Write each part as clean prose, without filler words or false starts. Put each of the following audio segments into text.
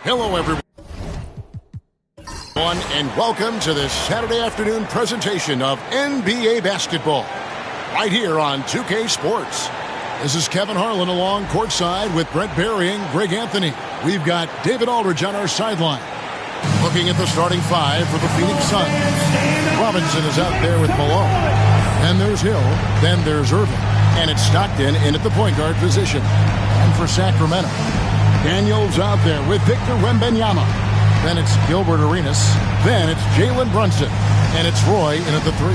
Hello, everyone, and welcome to this Saturday afternoon presentation of NBA basketball right here on 2K Sports. This is Kevin Harlan along courtside with Brent Barry and Greg Anthony. We've got David Aldridge on our sideline. Looking at the starting five for the Phoenix Suns. Robinson is out there with Malone. Then there's Hill. Then there's Irving. And it's Stockton in at the point guard position. And for Sacramento, Daniels out there with Victor Wembanyama. Then it's Gilbert Arenas. Then it's Jalen Brunson. And it's Roy in at the three.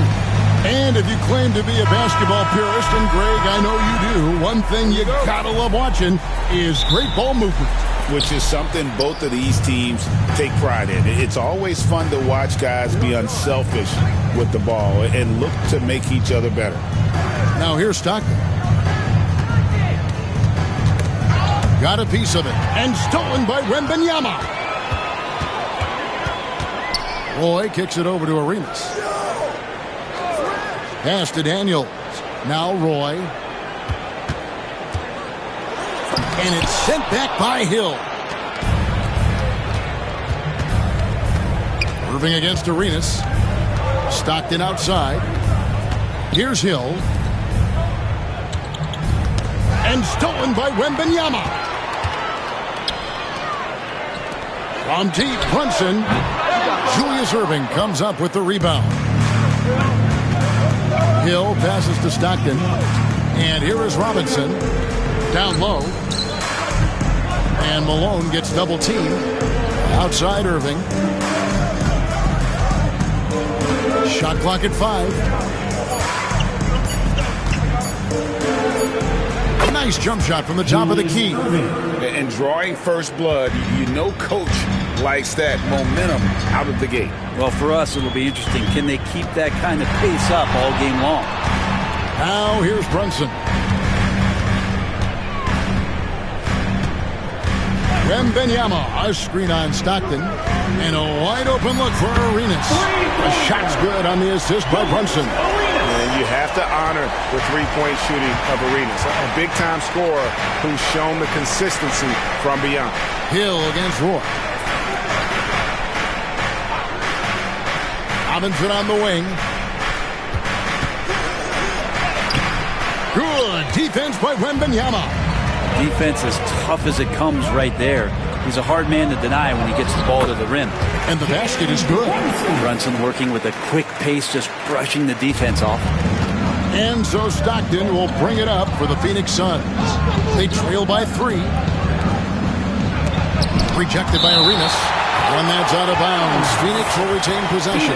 And if you claim to be a basketball purist, and Greg, I know you do, one thing you gotta love watching is great ball movement. Which is something both of these teams take pride in. It's always fun to watch guys be unselfish with the ball and look to make each other better. Now here's Stockton. Got a piece of it. And stolen by Wembanyama. Roy kicks it over to Arenas. Pass to Daniels. Now Roy. And it's sent back by Hill. Irving against Arenas. Stockton outside. Here's Hill. And stolen by Wembanyama. From deep, Brunson. Julius Irving comes up with the rebound. Hill passes to Stockton. And here is Robinson. Down low. And Malone gets double teamed. Outside Irving. Shot clock at 5. Nice jump shot from the top of the key. And drawing first blood, you know coach likes that momentum out of the gate. Well, for us, it'll be interesting. Can they keep that kind of pace up all game long? Now here's Brunson. Wembanyama, a screen on Stockton, and a wide open look for Arenas. The shot's good on the assist by Brunson. And you have to honor the three-point shooting of Arenas, a big-time scorer who's shown the consistency from beyond. Hill against Roy. Robinson on the wing. Good defense by Wembanyama. Defense as tough as it comes right there. He's a hard man to deny when he gets the ball to the rim. And the basket is good. Brunson working with a quick pace, just brushing the defense off. And so Stockton will bring it up for the Phoenix Suns. They trail by 3. Rejected by Arenas. One that's out of bounds. Phoenix will retain possession.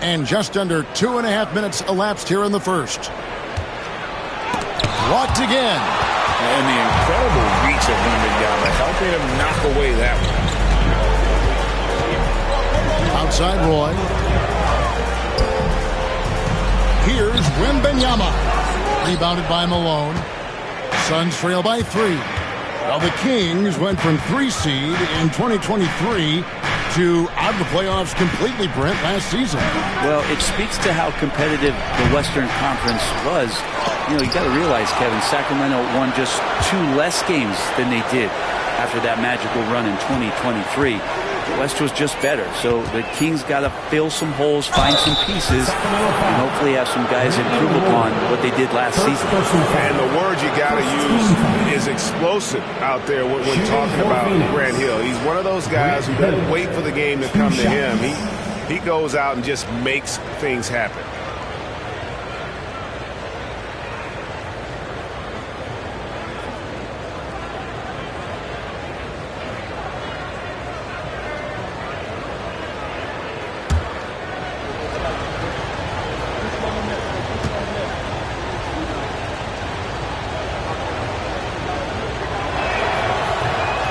And just under 2.5 minutes elapsed here in the first. Blocked again. And the incredible reach of Wembanyama helping him knock away that one. Outside Roy. Here's Wembanyama. Rebounded by Malone. Suns trail by 3. Well, the Kings went from 3 seed in 2023 to out of the playoffs completely, Brent, last season. Well, it speaks to how competitive the Western Conference was. You know, you got to realize, Kevin, Sacramento won just 2 less games than they did after that magical run in 2023. The West was just better, so the Kings got to fill some holes, find some pieces, and hopefully have some guys improve upon what they did last season. And the word you got to use is explosive out there when talking about Grant Hill. He's one of those guys who doesn't wait for the game to come to him. He goes out and just makes things happen.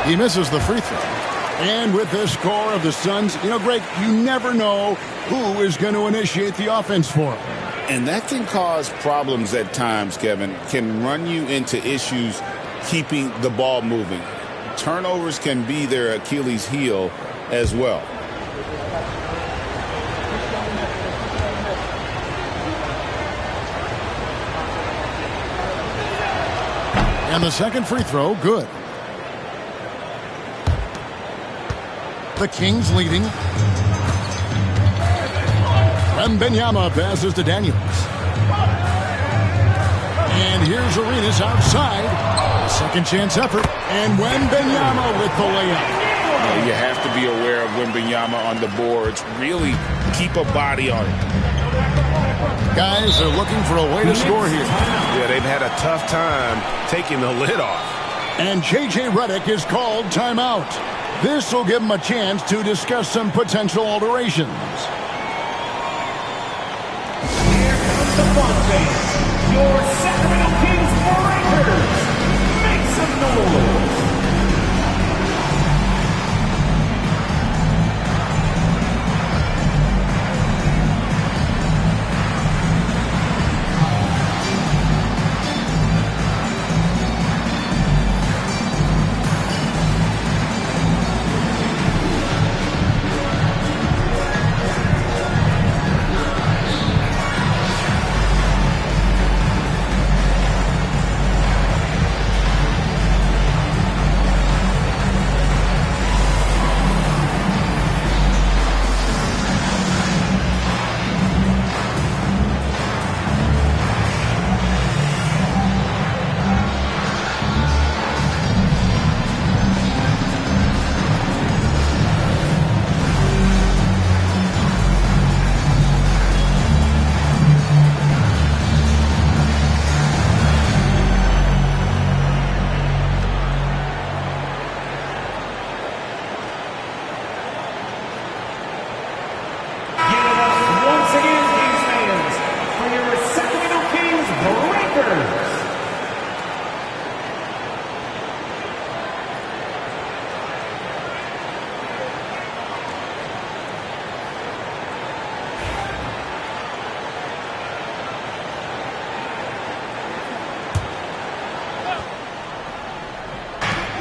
He misses the free throw. And with the score of the Suns, you know, Greg, you never know who is going to initiate the offense for him. And that can cause problems at times, Kevin. Can run you into issues keeping the ball moving. Turnovers can be their Achilles heel as well. And the second free throw, good. The Kings leading. Wembanyama passes to Daniels. And here's Arenas outside. Second chance effort. And Wembanyama with the layup. You have to be aware of Wembanyama on the boards. Really keep a body on it. Guys are looking for a way to score here. Yeah, they've had a tough time taking the lid off. And J.J. Redick is called timeout. This will give him a chance to discuss some potential alterations. Here comes the fun fans. Your Sacramento Kings Breakers. Make some noise.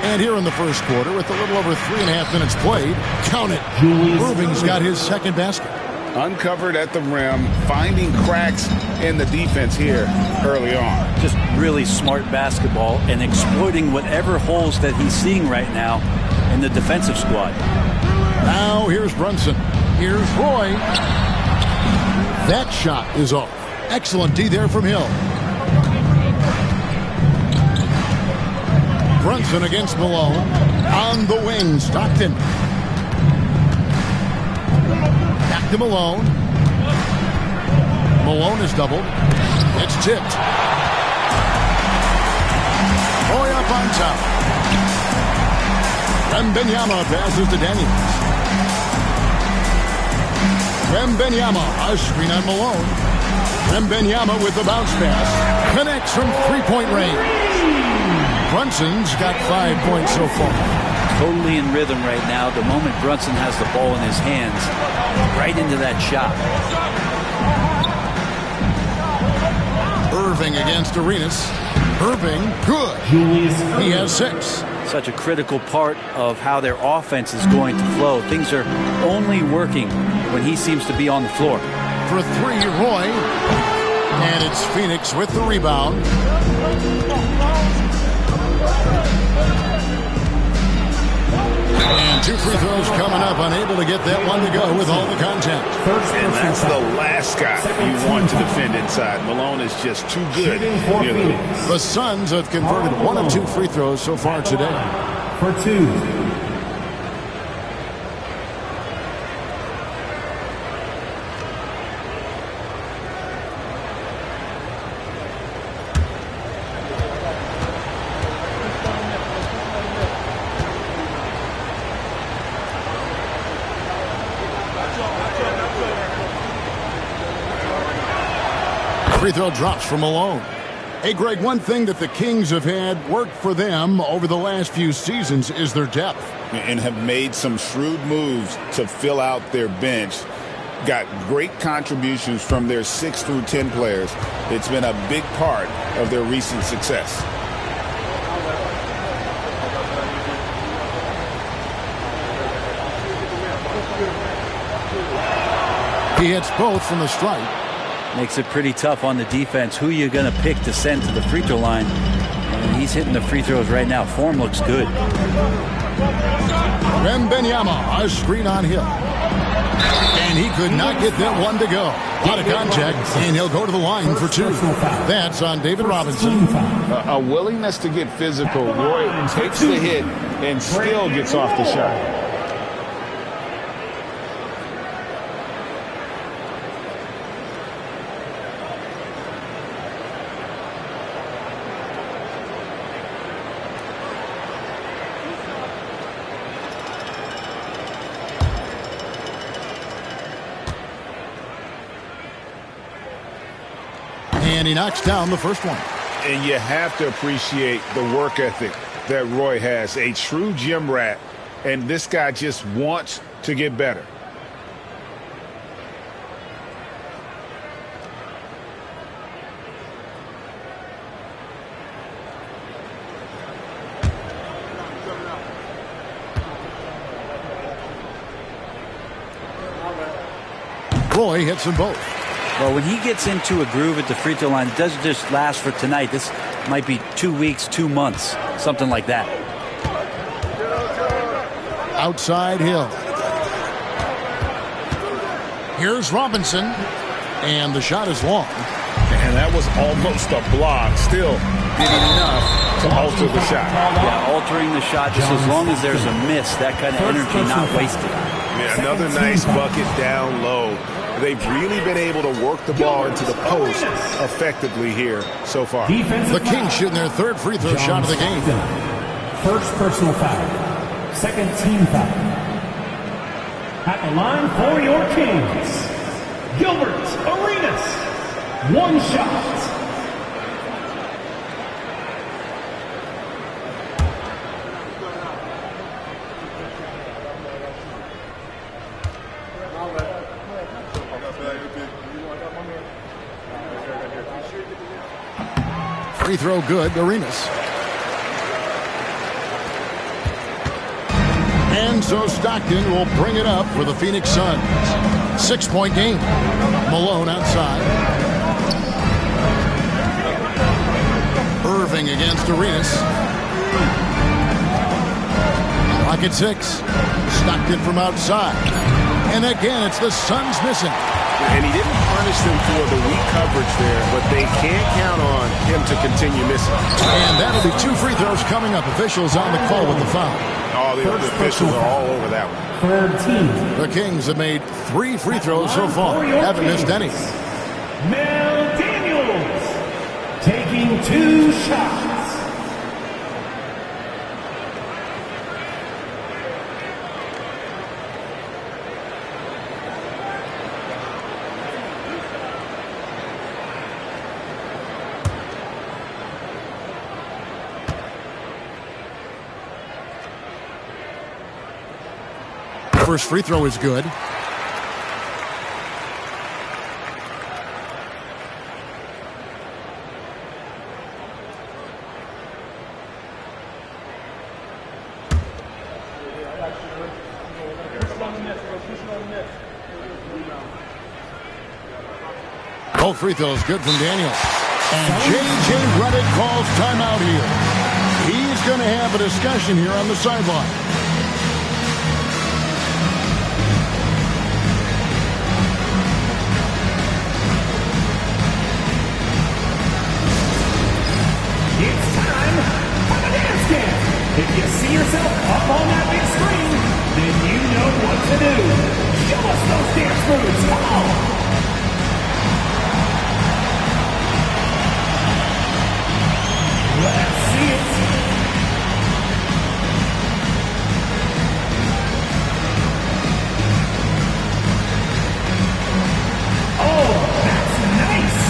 And here in the first quarter, with a little over 3.5 minutes played, count it, Irving's got his second basket. Uncovered at the rim, finding cracks in the defense here early on. Just really smart basketball and exploiting whatever holes that he's seeing right now in the defensive squad. Now here's Brunson. Here's Roy. That shot is off. Excellent D there from Hill. Brunson against Malone. On the wing, Stockton. Back to Malone. Malone is doubled. It's tipped. Roy up on top. Wembanyama passes to Daniels. Wembanyama, a screen on Malone. Wembanyama with the bounce pass. Connects from three-point range. Brunson's got 5 points so far. Totally in rhythm right now. The moment Brunson has the ball in his hands, right into that shot. Irving against Arenas. Irving, good. He has 6. Such a critical part of how their offense is going to flow. Things are only working when he seems to be on the floor. For 3, Roy. And it's Phoenix with the rebound. And 2 free throws coming up, unable to get that one to go with all the contact. And that's the last guy you want to defend inside. Malone is just too good. The Suns have converted 1 of 2 free throws so far today. For 2. Free throw drops from Malone. Hey, Greg, one thing that the Kings have had work for them over the last few seasons is their depth. And have made some shrewd moves to fill out their bench. Got great contributions from their 6 through 10 players. It's been a big part of their recent success. He hits both from the stripe. Makes it pretty tough on the defense. Who you're going to pick to send to the free throw line. And he's hitting the free throws right now. Form looks good. Wembanyama, a screen on Hill. And he could not get that one to go. A lot of contact, and he'll go to the line for two. That's on David Robinson. A willingness to get physical. Roy takes the hit and still gets off the shot. And he knocks down the first one. And you have to appreciate the work ethic that Roy has. A true gym rat. And this guy just wants to get better. Roy hits them both. Well, when he gets into a groove at the free throw line, it doesn't just last for tonight. This might be 2 weeks, 2 months, something like that. Outside Hill. Here's Robinson. And the shot is long. And that was almost a block. Still did enough to alter the shot. Yeah, altering the shot just as long as there's a miss. That kind of energy not wasted. Yeah, another nice bucket down low. They've really been able to work the ball into the post effectively here so far. The Kings shooting their third free throw shot of the game. First personal foul. Second team foul. At the line for your Kings, Gilbert Arenas. One shot. Free throw good, Arenas. And so Stockton will bring it up for the Phoenix Suns. 6-point game. Malone outside. Irving against Arenas. Clock at 6. Stockton from outside. And again, it's the Suns missing. And he didn't punish them for the weak coverage there, but they can't count on him to continue missing. And that'll be 2 free throws coming up. Officials on the call with the foul. Oh, the officials are all over that one. Third team. The Kings have made 3 free throws so far. Haven't missed any. Mel Daniels taking 2 shots. First free throw is good. Both free throws good from Daniels. And J.J. Redick calls timeout here. He's going to have a discussion here on the sideline. If you see yourself up on that big screen, then you know what to do. Show us those dance moves. Come on. Let's see it. Oh, that's nice.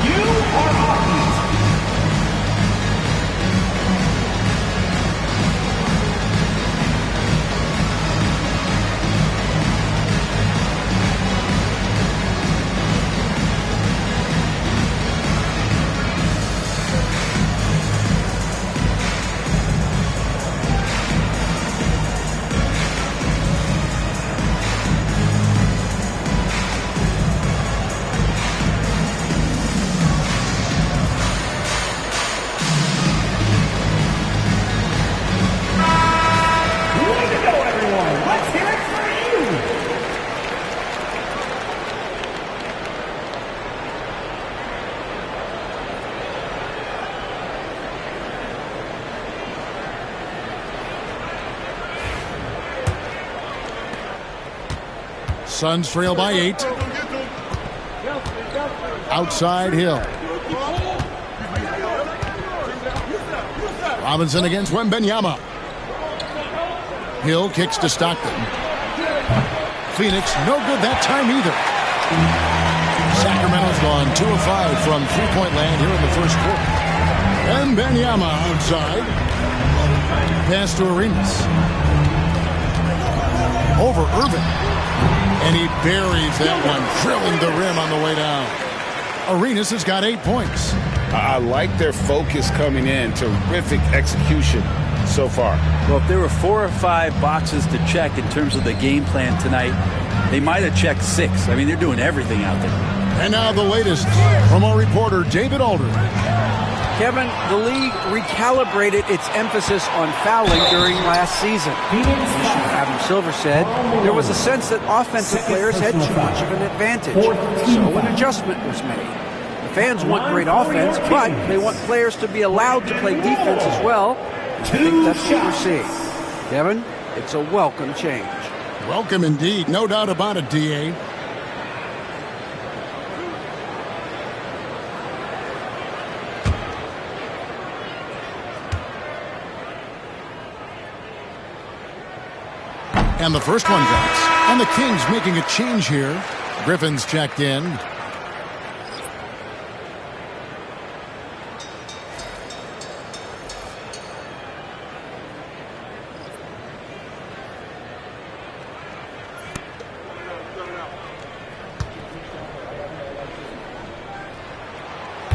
You are hockey. Suns trail by 8. Outside Hill. Robinson against Wembanyama. Hill kicks to Stockton. Phoenix, no good that time either. Sacramento's gone 2 of 5 from three-point land here in the first quarter. Wembanyama outside. Pass to Arenas. Over Irving. And he buries that one, drilling the rim on the way down. Arenas has got 8 points. I like their focus coming in. Terrific execution so far. Well, if there were 4 or 5 boxes to check in terms of the game plan tonight, they might have checked 6. I mean, they're doing everything out there. And now the latest from our reporter, David Aldridge. Kevin, the league recalibrated its emphasis on fouling during last season. Adam Silver said there was a sense that offensive players had too much of an advantage, so an adjustment was made. The fans want great offense, but they want players to be allowed to play defense as well. I think that's what we're seeing. Kevin, it's a welcome change. Welcome indeed, no doubt about it, D.A. And the first one drops. And the Kings making a change here. Griffin's checked in.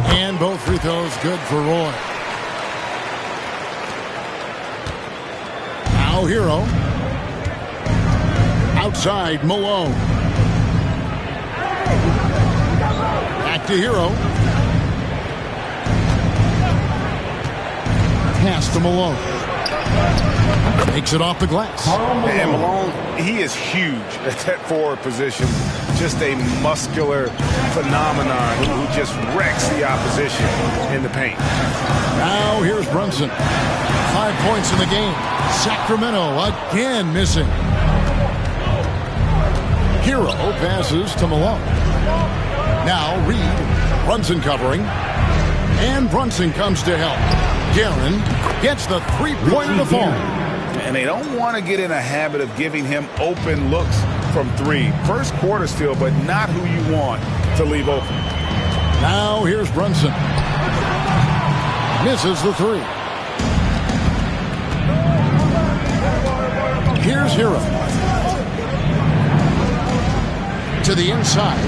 And both free throws good for Roy. Now Hero. Outside Malone. Back to Hero. Pass to Malone. Takes it off the glass. And Malone, he is huge at that forward position. Just a muscular phenomenon who just wrecks the opposition in the paint. Now here's Brunson. 5 points in the game. Sacramento again missing. Hero passes to Malone. Now Reed. Brunson covering. And Brunson comes to help. Guerin gets the three-pointer to fall. And they don't want to get in a habit of giving him open looks from 3. First quarter still, but not who you want to leave open. Now here's Brunson. Misses the 3. Here's Hero. To the inside.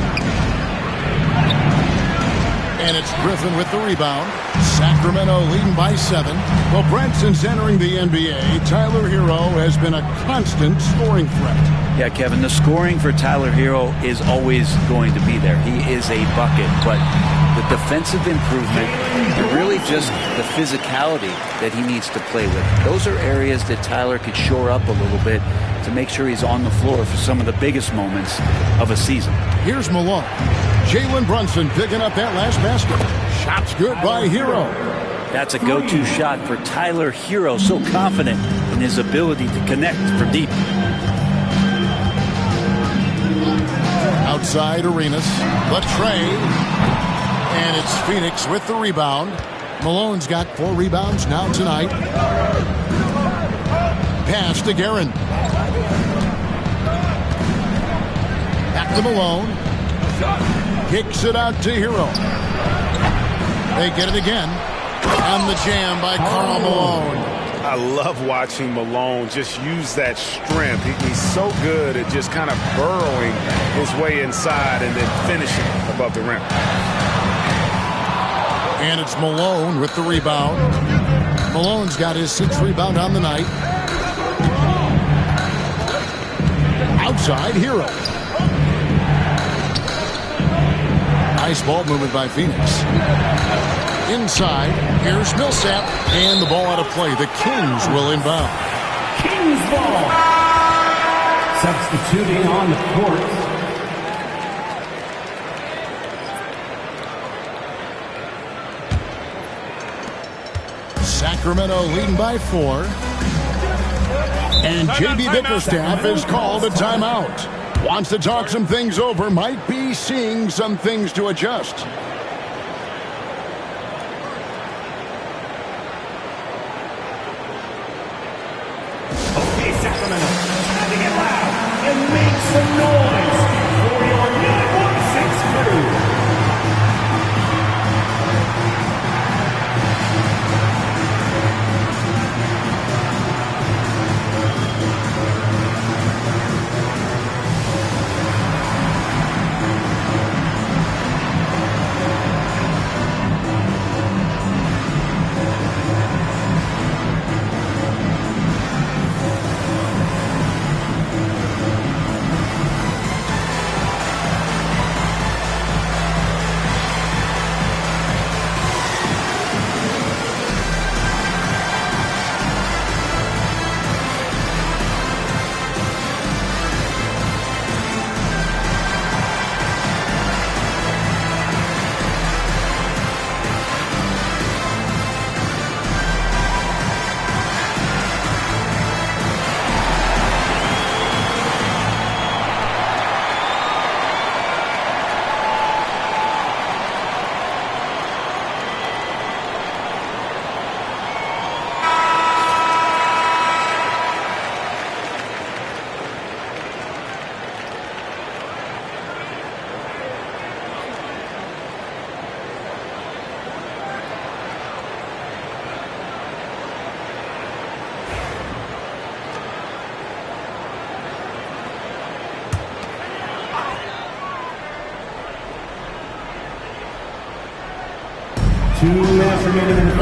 And it's Griffin with the rebound. Sacramento leading by 7. Well, Brent, since entering the NBA, Tyler Hero has been a constant scoring threat. Yeah, Kevin, the scoring for Tyler Hero is always going to be there. He is a bucket, but the defensive improvement and really just the physicality that he needs to play with. Those are areas that Tyler could shore up a little bit to make sure he's on the floor for some of the biggest moments of a season. Here's Malone. Jalen Brunson picking up that last basket. Shot's good by Hero. That's a go-to shot for Tyler Hero. So confident in his ability to connect from deep. Outside Arenas. Latrey. And it's Phoenix with the rebound. Malone's got 4 rebounds now tonight. Pass to Guerin. Back to Malone. Kicks it out to Hero. They get it again. And the jam by Karl Malone. I love watching Malone just use that strength. He's so good at just kind of burrowing his way inside and then finishing above the rim. And it's Malone with the rebound. Malone's got his 6th rebound on the night. Outside Hero. Nice ball movement by Phoenix. Inside, here's Millsap, and the ball out of play. The Kings will inbound. Kings ball. Substituting on the court. Sacramento leading by 4. And J.B. Bickerstaff is called a timeout. Wants to talk some things over. Might be seeing some things to adjust. Okay, Sacramento, having it loud and make some noise for your 916 crew.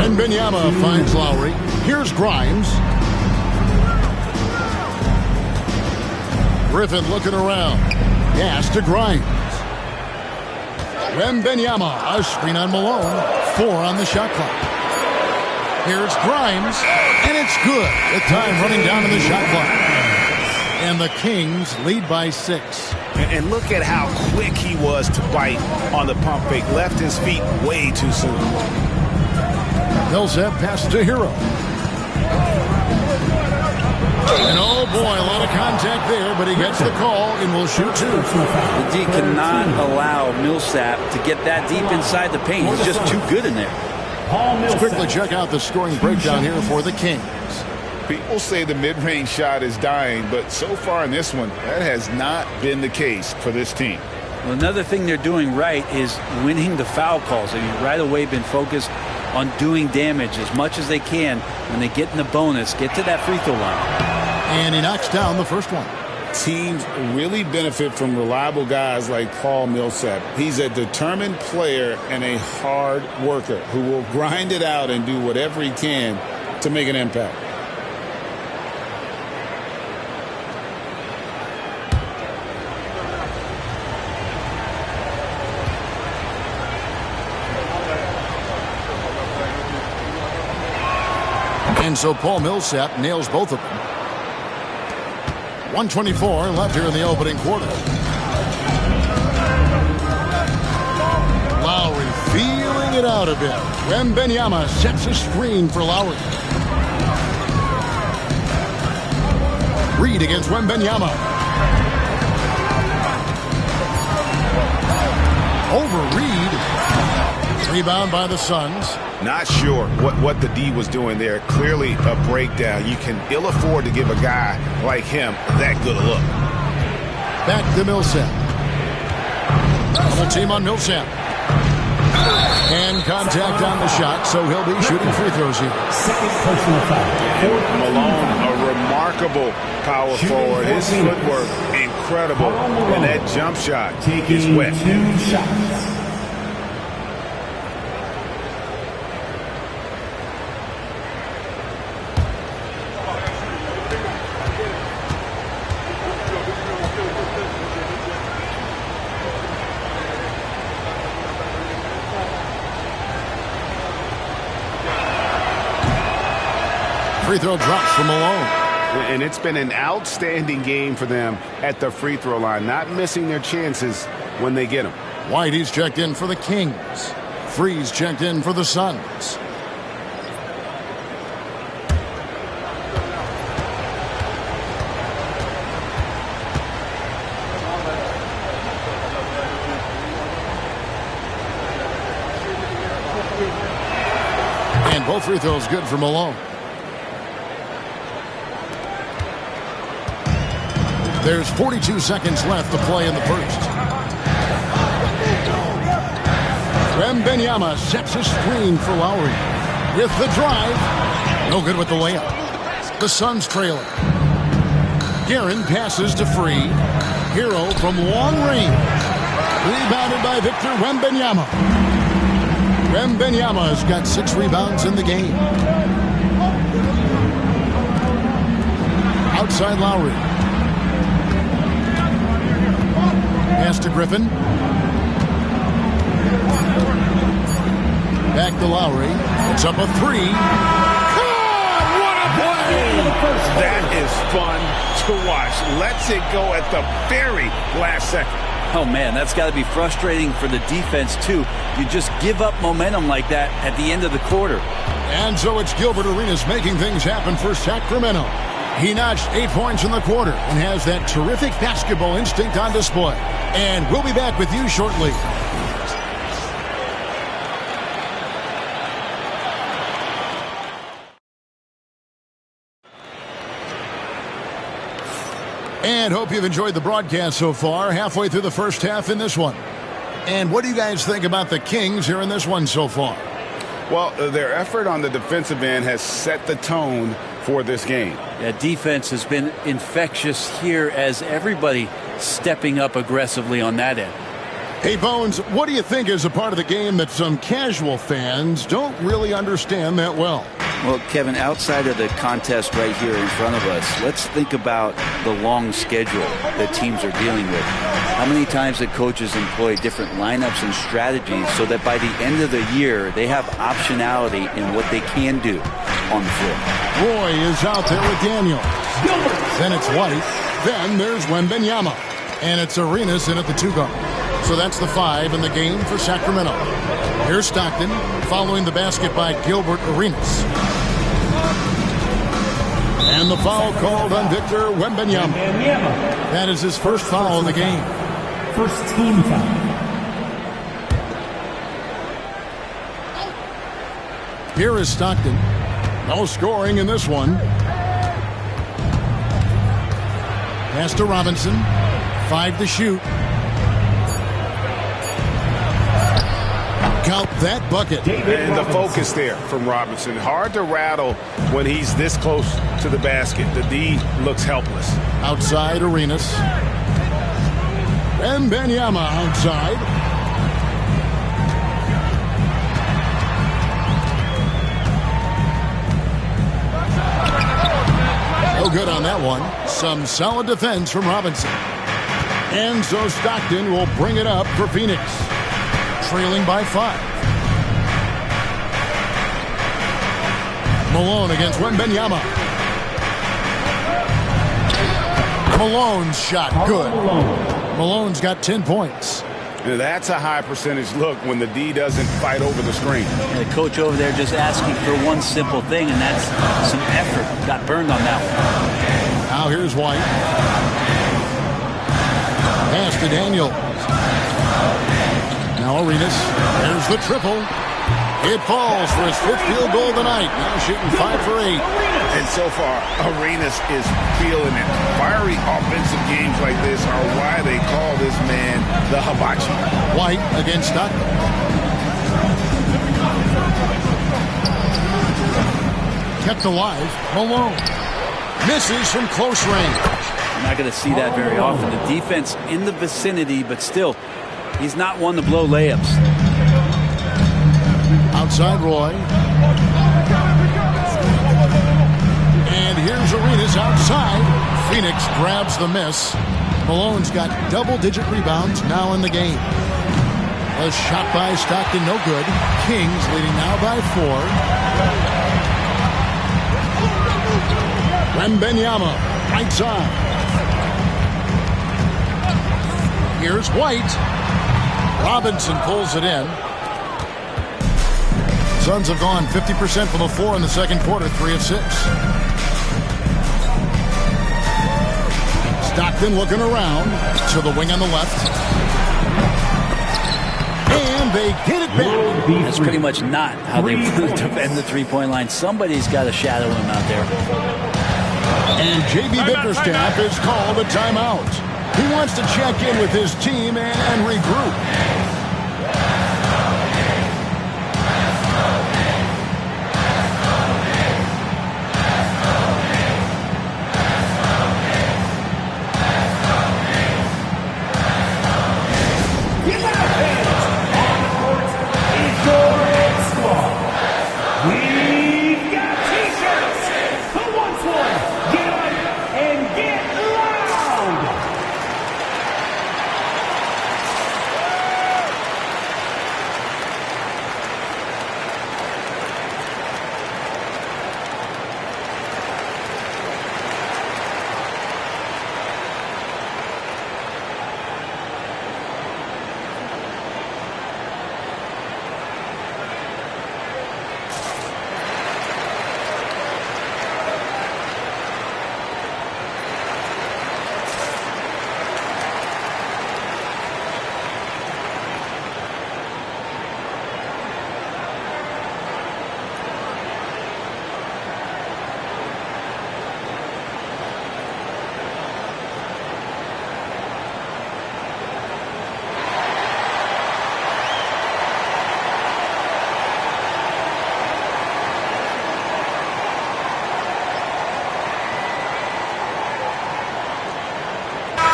And Benyama finds Lowry. Here's Grimes. Griffin looking around. Pass to Grimes. Wembanyama, a screen on Malone. 4 on the shot clock. Here's Grimes, and it's good. With time running down in the shot clock. And the Kings lead by 6. And look at how quick he was to bite on the pump fake. Left his feet way too soon. Millsap passes to Hero. And oh boy, a lot of contact there, but he gets the call and will shoot 2. The D cannot allow Millsap to get that deep inside the paint. He's just too good in there. Let's quickly check out the scoring breakdown here for the Kings. People say the mid-range shot is dying, but so far in this one, that has not been the case for this team. Well, another thing they're doing right is winning the foul calls. They've right away been focused on doing damage as much as they can when they get in the bonus, get to that free throw line. And he knocks down the first one. Teams really benefit from reliable guys like Paul Millsap. He's a determined player and a hard worker who will grind it out and do whatever he can to make an impact. And so Paul Millsap nails both of them. 1:24 left here in the opening quarter. Lowry feeling it out a bit. Wembanyama sets a screen for Lowry. Reed against Wembanyama. Over Reed. Rebound by the Suns. Not sure what the D was doing there. Clearly a breakdown. You can ill afford to give a guy like him that good a look. Back to Millsap. Double team on Millsap. And contact on the shot, so he'll be shooting free throws here. Second personal foul. Malone, a remarkable power forward. His footwork, incredible. And that jump shot is wet. 2 shots. Free throw drops from Malone. And it's been an outstanding game for them at the free throw line. Not missing their chances when they get them. Whitey's checked in for the Kings. Freeze checked in for the Suns. And both free throws good for Malone. There's 42 seconds left to play in the first. Wembanyama sets a screen for Lowry. With the drive. No good with the layup. The Suns trailing. Guerin passes to Free. Hero from long range. Rebounded by Victor Wembanyama. Wembanyama's got 6 rebounds in the game. Outside Lowry. Pass to Griffin. Back to Lowry. It's up a 3. What a play! That is fun to watch. Lets it go at the very last second. Oh, man, that's got to be frustrating for the defense, too. You just give up momentum like that at the end of the quarter. And so it's Gilbert Arenas making things happen for Sacramento. He notched 8 points in the quarter and has that terrific basketball instinct on display. And we'll be back with you shortly. And hope you've enjoyed the broadcast so far. Halfway through the first half in this one. And what do you guys think about the Kings here in this one so far? Well, their effort on the defensive end has set the tone for this game. Yeah, defense has been infectious here as everybody stepping up aggressively on that end. Hey, Bones, what do you think is a part of the game that some casual fans don't really understand that well? Well, Kevin, outside of the contest right here in front of us, let's think about the long schedule that teams are dealing with. How many times the coaches employ different lineups and strategies so that by the end of the year, they have optionality in what they can do on the floor. Roy is out there with Daniel. Then it's White. Then there's Wembanyama. And it's Arenas in at the 2 guard. So that's the 5 in the game for Sacramento. Here's Stockton following the basket by Gilbert Arenas. And the foul called on Victor Wembanyama. That is his first foul of the game. First team foul. Here is Stockton. No scoring in this one. Pass to Robinson. 5 to shoot. Count that bucket. And the focus there from Robinson. Hard to rattle when he's this close to the basket. The D looks helpless. Outside Arenas. Wembanyama outside. No good on that one. Some solid defense from Robinson. And so Stockton will bring it up for Phoenix. Trailing by 5. Malone against Wembanyama. Malone's shot good. Malone's got 10 points. Now that's a high percentage look when the D doesn't fight over the screen. And the coach over there just asking for one simple thing, and that's some effort. Got burned on that one. Now here's White. Pass to Daniel. Now Arenas. There's the triple. It falls for his 5th field goal of the night. Now shooting 5 for 8. And so far, Arenas is feeling it. Fiery offensive games like this are why they call this man the hibachi. White against Stockton. Kept alive. Malone. Misses from close range. You're not going to see that very often. The defense in the vicinity, but still, he's not one to blow layups. Outside Roy. And here's Arenas outside. Phoenix grabs the miss. Malone's got double-digit rebounds now in the game. A shot by Stockton, no good. Kings leading now by 4. Wembanyama, right side. Here's White. Robinson pulls it in. Suns have gone 50% from the floor in the second quarter, 3 of 6. Stockton looking around to the wing on the left. And and they get it back. That's pretty much not how they defend the three-point line. Somebody's got to shadow him out there. And J.B. Bickerstaff is called a timeout. He wants to check in with his team and regroup.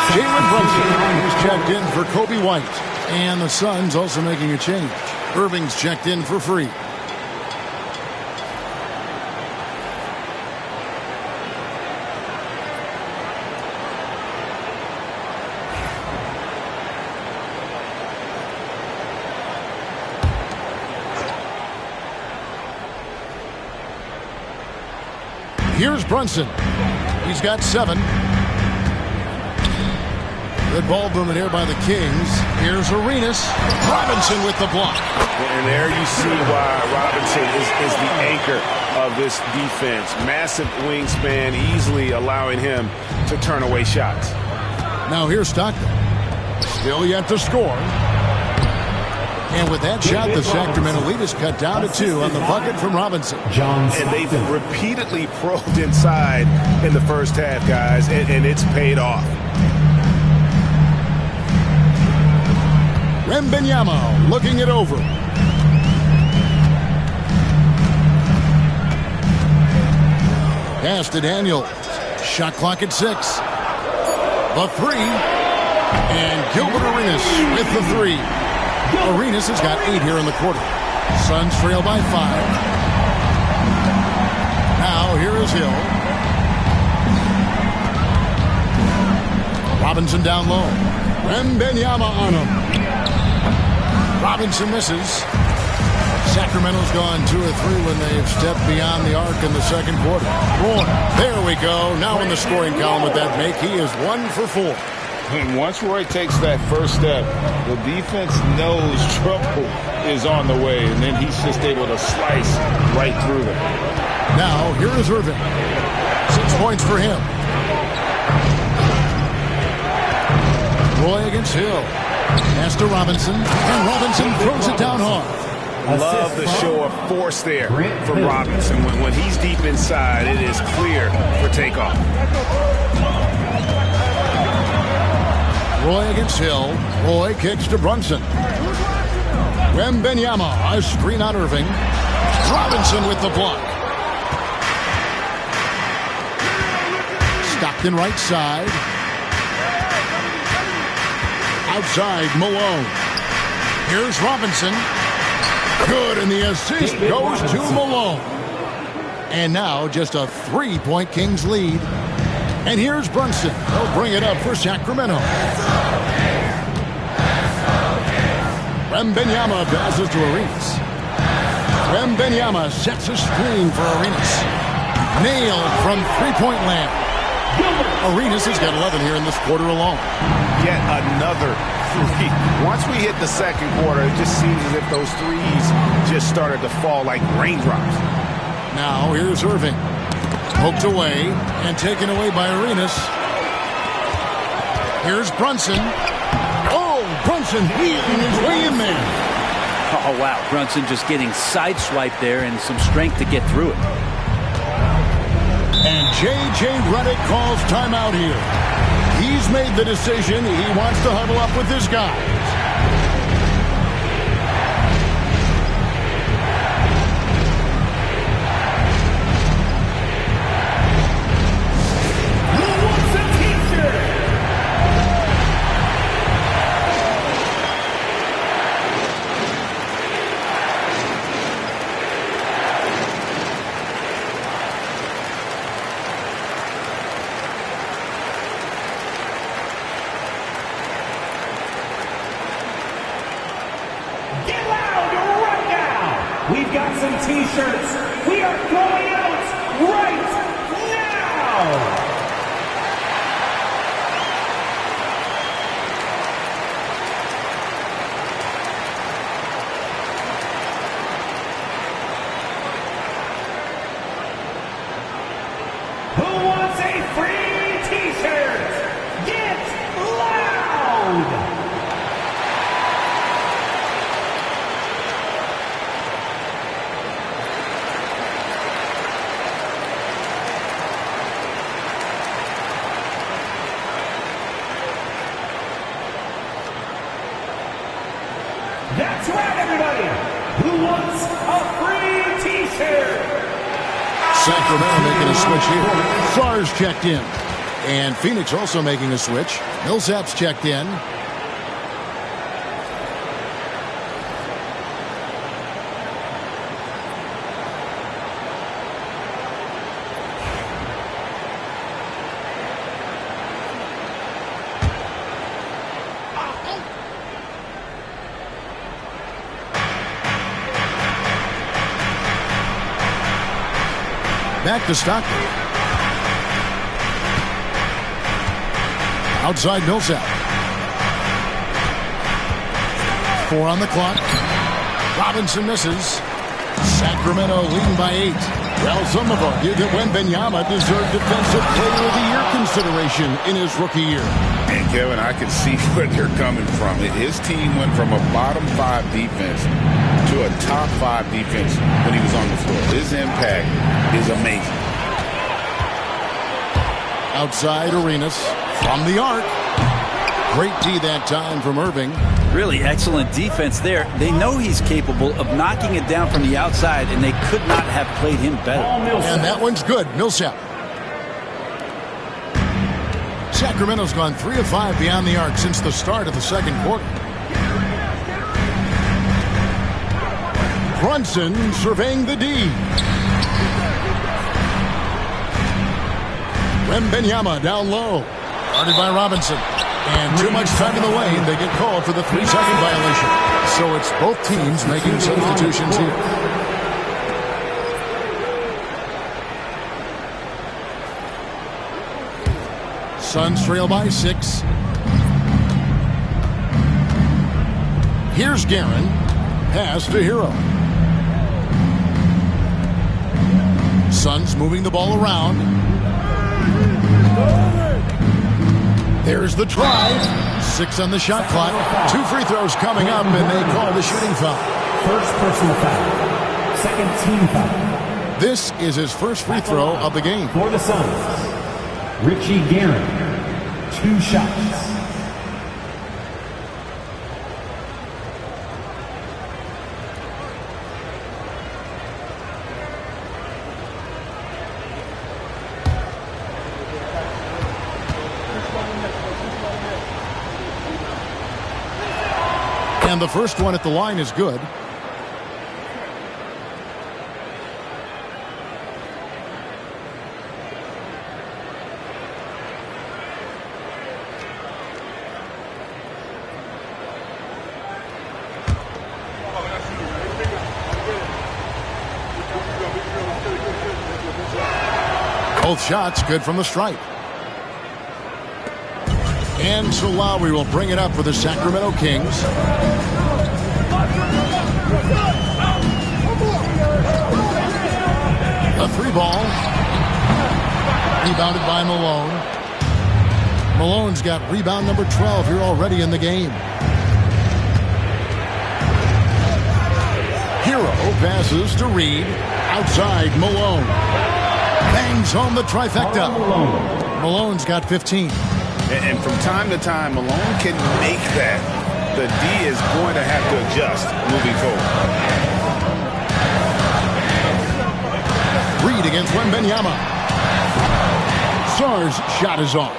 Jalen Brunson is checked in for Kobe White. And the Suns also making a change. Irving's checked in for free. Here's Brunson. He's got 7. Good ball movement here by the Kings. Here's Arenas. Robinson with the block. And there you see why Robinson is the anchor of this defense. Massive wingspan, easily allowing him to turn away shots. Now here's Stockton. Still yet to score. And with that shot, the Sacramento lead is cut down to 2 on the bucket from Robinson. And they've repeatedly probed inside in the first half, guys, and it's paid off. Wembanyama looking it over. Pass to Daniels. Shot clock at 6. The 3. And Gilbert Arenas with the 3. Arenas has got 8 here in the quarter. Suns trail by 5. Now here is Hill. Robinson down low. Wembanyama on him. Robinson misses. Sacramento's gone 2 or 3 when they've stepped beyond the arc in the second quarter. Roy, there we go. Now in the scoring column with that make, he is 1 for 4. And once Roy takes that first step, the defense knows trouble is on the way, and then he's just able to slice right through them. Now, here is Irving. 6 points for him. Roy against Hill. Pass to Robinson, and Robinson throws it down hard. Love the show of force there from Robinson. When he's deep inside, it is clear for takeoff. Roy against Hill. Roy kicks to Brunson. Wembanyama, a screen on Irving. Robinson with the block. Stockton right side. Outside, Malone. Here's Robinson. Good, and the assist goes to Malone. And now just a 3-point Kings lead. And here's Brunson. He'll bring it up for Sacramento. Wembanyama passes to Arenas. Wembanyama sets a screen for Arenas. Nailed from three-point land. Arenas has got 11 here in this quarter alone. Yet another 3. Once we hit the second quarter, it just seems as if those threes just started to fall like raindrops. Now here's Irving. Poked away and taken away by Arenas. Here's Brunson. Oh, Brunson weaving his way in there. Oh, wow. Brunson just getting sideswiped there and some strength to get through it. And J.J. Redick calls timeout here. He's made the decision. He wants to huddle up with his guys. We've got some T-shirts. We are going out right now. Who wants a free T-shirt? Get loud! That's right, everybody! Who wants a free T-shirt? Sacramento making a switch here. Sar's checked in. And Phoenix also making a switch. Millsap's checked in. Back to Stockton. Outside Millsap. 4 on the clock. Robinson misses. Sacramento leading by 8. Well, some have argued that Wembanyama deserved Defensive Player of the Year consideration in his rookie year. And Kevin, I can see where they're coming from. His team went from a bottom 5 defense to a top 5 defense when he was on the floor. His impact is amazing. Outside Arenas from the arc. Great D that time from Irving. Really excellent defense there. They know he's capable of knocking it down from the outside, and they could not have played him better. And that one's good. Millsap. Sacramento's gone 3 of 5 beyond the arc since the start of the second quarter. Brunson surveying the D. Wembanyama down low. Guarded by Robinson. And too much time in the lane. They get called for the 3-second violation. So it's both teams making substitutions here. Suns trail by 6. Here's Guerin. Pass to Hero. Suns moving the ball around. There's the try. 6 on the shot clock. 2 free throws coming up, and they call the shooting foul. First personal foul. Second team foul. This is his first free throw of the game. For the Suns, Richie Guerin. 2 shots. And the first one at the line is good. Both shots good from the stripe. And so Lowry will bring it up for the Sacramento Kings. A 3 ball. Rebounded by Malone. Malone's got rebound number 12 here already in the game. Hero passes to Reed. Outside, Malone. Bangs home the trifecta. Malone's got 15. And from time to time, Malone can make that. The D is going to have to adjust moving forward. Reed against Wembanyama. Sarr's shot is off.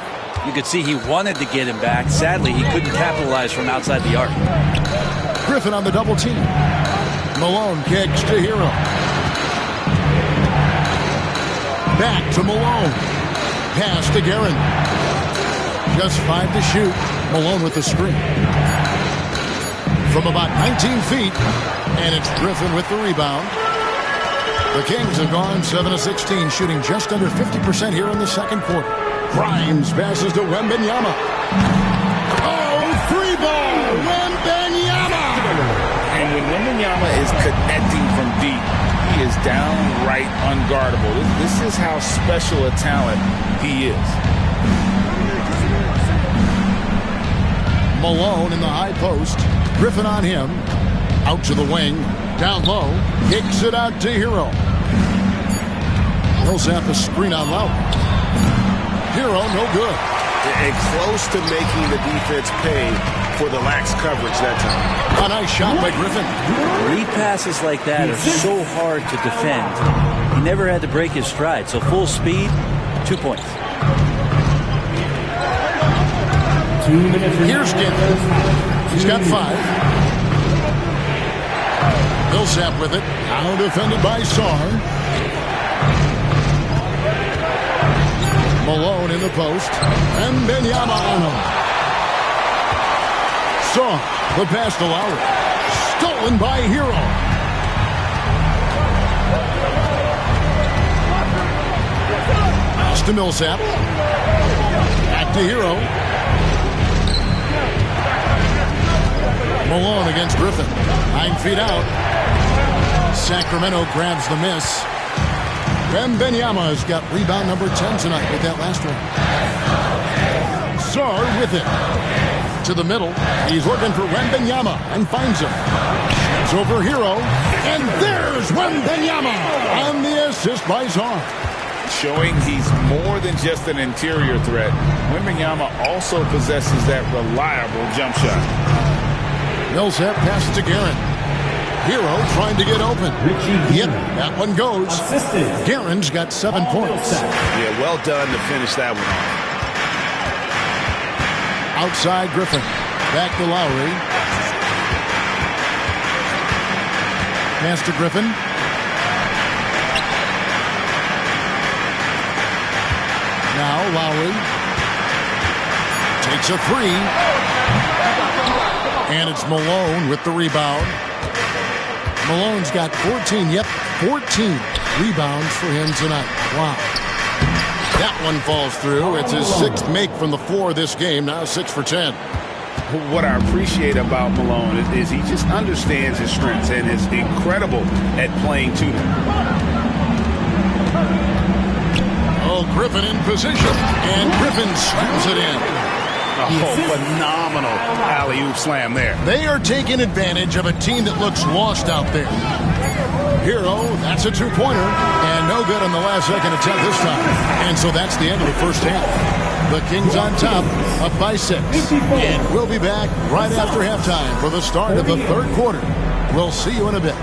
You could see he wanted to get him back. Sadly, he couldn't capitalize from outside the arc. Griffin on the double team. Malone kicks to Hero. Back to Malone. Pass to Guerin. Just 5 to shoot. Malone with the screen. From about 19 feet. And it's Griffin with the rebound. The Kings have gone 7 of 16, shooting just under 50% here in the second quarter. Grimes passes to Wembanyama. Oh, free ball! Wembanyama! And when Wembanyama is connecting from deep, he is downright unguardable. This is how special a talent he is. Malone in the high post. Griffin on him. Out to the wing. Down low. Kicks it out to Hero. Millsap a screen on Lowry. Hero no good. And close to making the defense pay for the lax coverage that time. A nice shot by Griffin. Read passes like that are so hard to defend. He never had to break his stride. So full speed, 2 points. Here's Giddey. He's got 5. Millsap with it. Now defended by Sarr. Malone in the post. And Wembanyama on him. Sarr. The pass to Lowry. Stolen by Hero. Pass to Millsap. Back to Hero. Malone against Griffin. 9 feet out. Sacramento grabs the miss. Wembanyama's got rebound number 10 tonight with that last one. Sarr with it. To the middle. He's looking for Wembanyama and finds him. It's over Hero. And there's Wembanyama on the assist by Sarr. Showing he's more than just an interior threat. Wembanyama also possesses that reliable jump shot. Millsap passes to Guerin. Hero trying to get open. Yep, that one goes. Guerin's got 7 points. Yeah, well done to finish that one off. Outside Griffin. Back to Lowry. Pass to Griffin. Now Lowry. Takes a 3. And it's Malone with the rebound. Malone's got 14. Yep, 14 rebounds for him tonight. Wow. That one falls through. It's his 6th make from the floor this game. Now 6 for 10. What I appreciate about Malone is he just understands his strengths and is incredible at playing to them. Oh, Griffin in position. And Griffin slams it in. Oh, phenomenal alley-oop slam there. They are taking advantage of a team that looks lost out there. Hero, that's a 2-pointer, and no good on the last second attempt this time. And so that's the end of the first half. The Kings on top, up by 6. And we'll be back right after halftime for the start of the third quarter. We'll see you in a bit.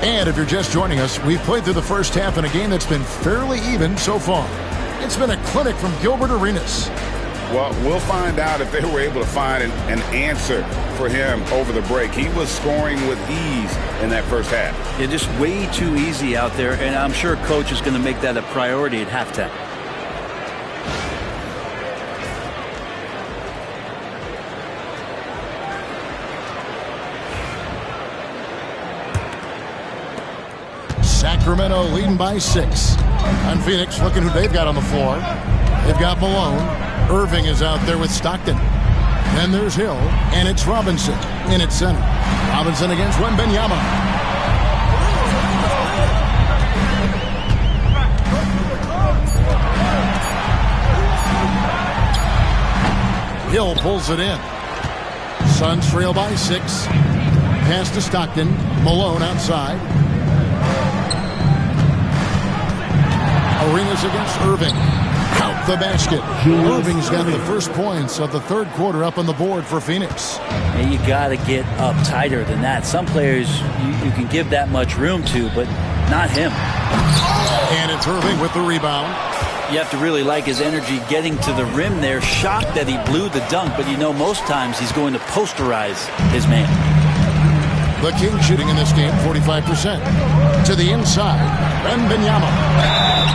And if you're just joining us, we've played through the first half in a game that's been fairly even so far. It's been a clinic from Gilbert Arenas. Well, we'll find out if they were able to find an answer for him over the break. He was scoring with ease in that first half. Yeah, just way too easy out there, and I'm sure Coach is going to make that a priority at halftime. Sacramento leading by 6. And Phoenix looking who they've got on the floor. They've got Malone. Irving is out there with Stockton. Then there's Hill, and it's Robinson in at center. Robinson against Wembanyama. Hill pulls it in. Suns trail by 6. Pass to Stockton. Malone outside. Arenas against Irving. Count the basket. Irving's got the first points of the third quarter up on the board for Phoenix. And you got to get up tighter than that. Some players you can give that much room to, but not him. And it's Irving with the rebound. You have to really like his energy getting to the rim there. Shocked that he blew the dunk, but you know most times he's going to posterize his man. The Kings shooting in this game 45%. To the inside, Wembanyama.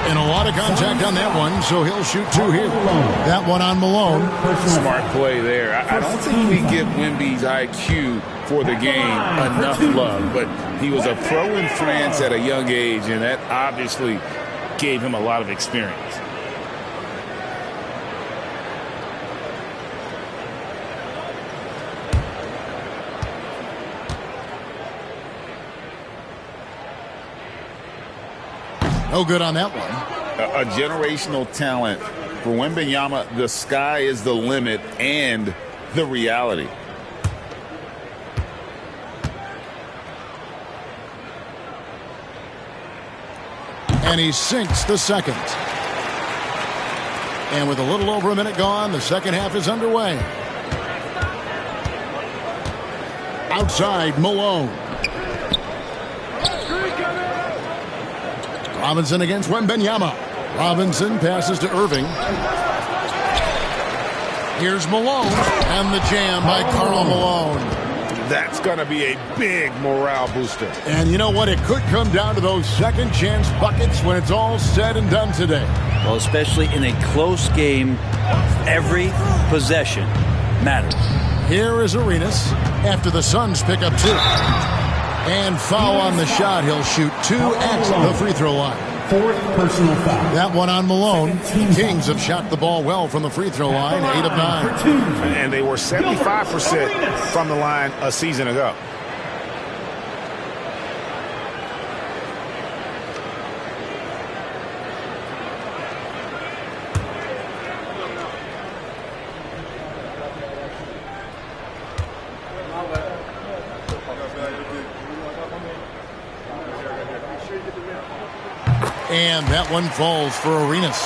And a lot of contact on that one, so he'll shoot 2 here. That one on Malone. Smart play there. I don't think we give Wemby's IQ for the game enough love, but he was a pro in France at a young age, and that obviously gave him a lot of experience. No good on that one. A generational talent. For Wembanyama, the sky is the limit and the reality. And he sinks the second. And with a little over a minute gone, the second half is underway. Outside, Malone. Robinson against Wembanyama. Robinson passes to Irving. Here's Malone, and the jam by Karl Malone. That's going to be a big morale booster. And you know what? It could come down to those second chance buckets when it's all said and done today. Well, especially in a close game, every possession matters. Here is Arenas after the Suns pick up 2. And foul on the shot. He'll shoot 2 at the free throw line. 4th personal foul. That one on Malone. Kings have shot the ball well from the free throw line, 8 of 9. And they were 75% from the line a season ago. And that one falls for Arenas.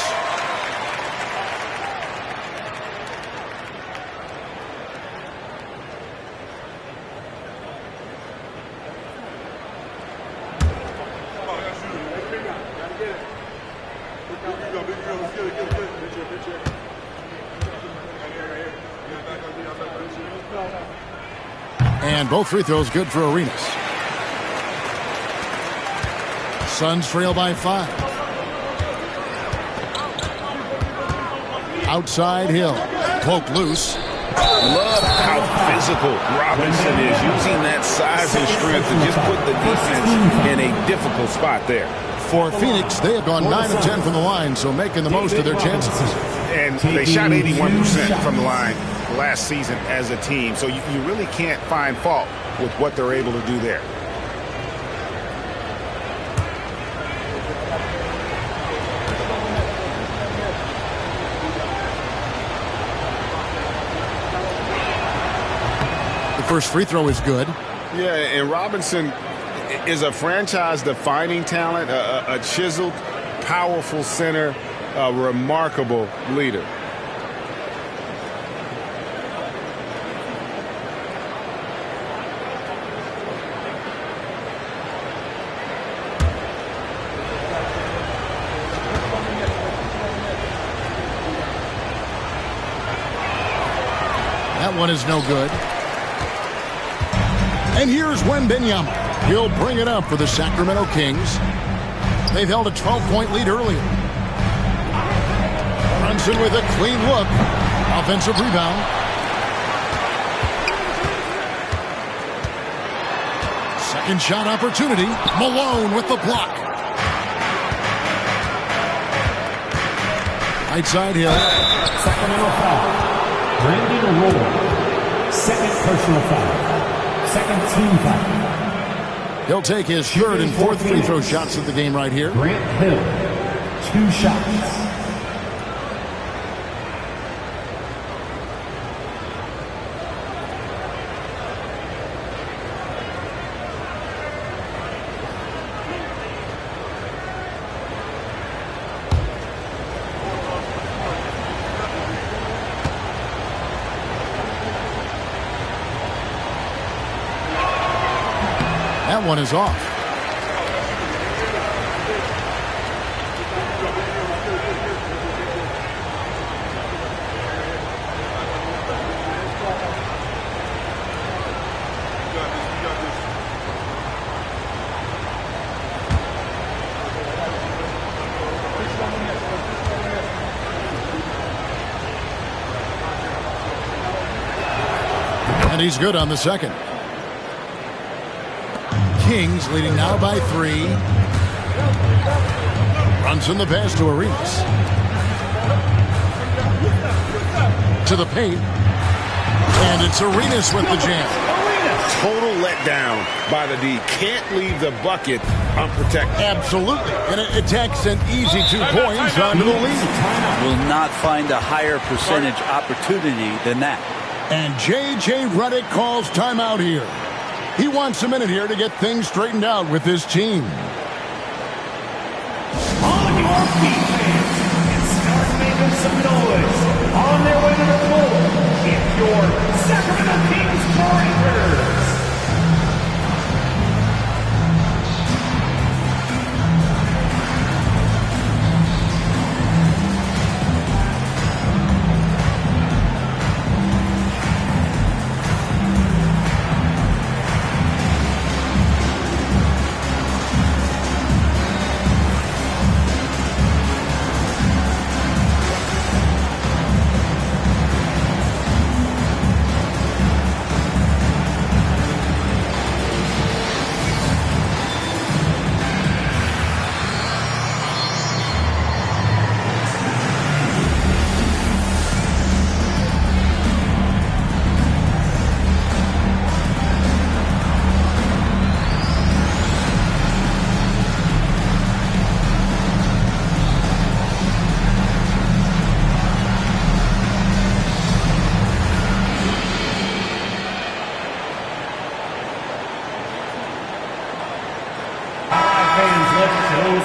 And both free throws good for Arenas. Suns trail by 5. Outside Hill. Poke loose. Love how physical Robinson is, using that size and strength to just put the defense in a difficult spot there. For Phoenix, they have gone 9 of 10 from the line, so making the most of their chances. And they shot 81% from the line last season as a team, so you really can't find fault with what they're able to do there. First free throw is good. Yeah, and Robinson is a franchise-defining talent, a chiseled, powerful center, a remarkable leader. one is no good. And here's Wembanyama. He'll bring it up for the Sacramento Kings. They've held a 12-point lead earlier. Brunson with a clean look. Offensive rebound. Second shot opportunity. Malone with the block. Right side Hill. Sacramento foul. Brandon Roll. Second personal foul. Second team foul. He'll take his third and fourth free throw shots of the game right here. Grant Hill. 2 shots. That one is off. And he's good on the second. Kings leading now by 3. Brunson the pass to Arenas. To the paint. And it's Arenas with the jam. Total letdown by the D. Can't leave the bucket unprotected. Absolutely. And it takes an easy 2 points onto the lead. Will not find a higher percentage opportunity than that. And J.J. Redick calls timeout here. He wants a minute here to get things straightened out with his team. On your feet, fans, and start making some noise. On their way to the floor, it's your Sacramento Kings Breakers.